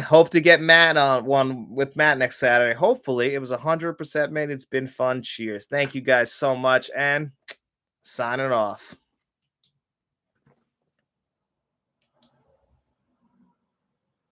Hope to get Matt on one with Matt next Saturday. Hopefully, it was 100% made. It's been fun. Cheers. Thank you guys so much, and signing off.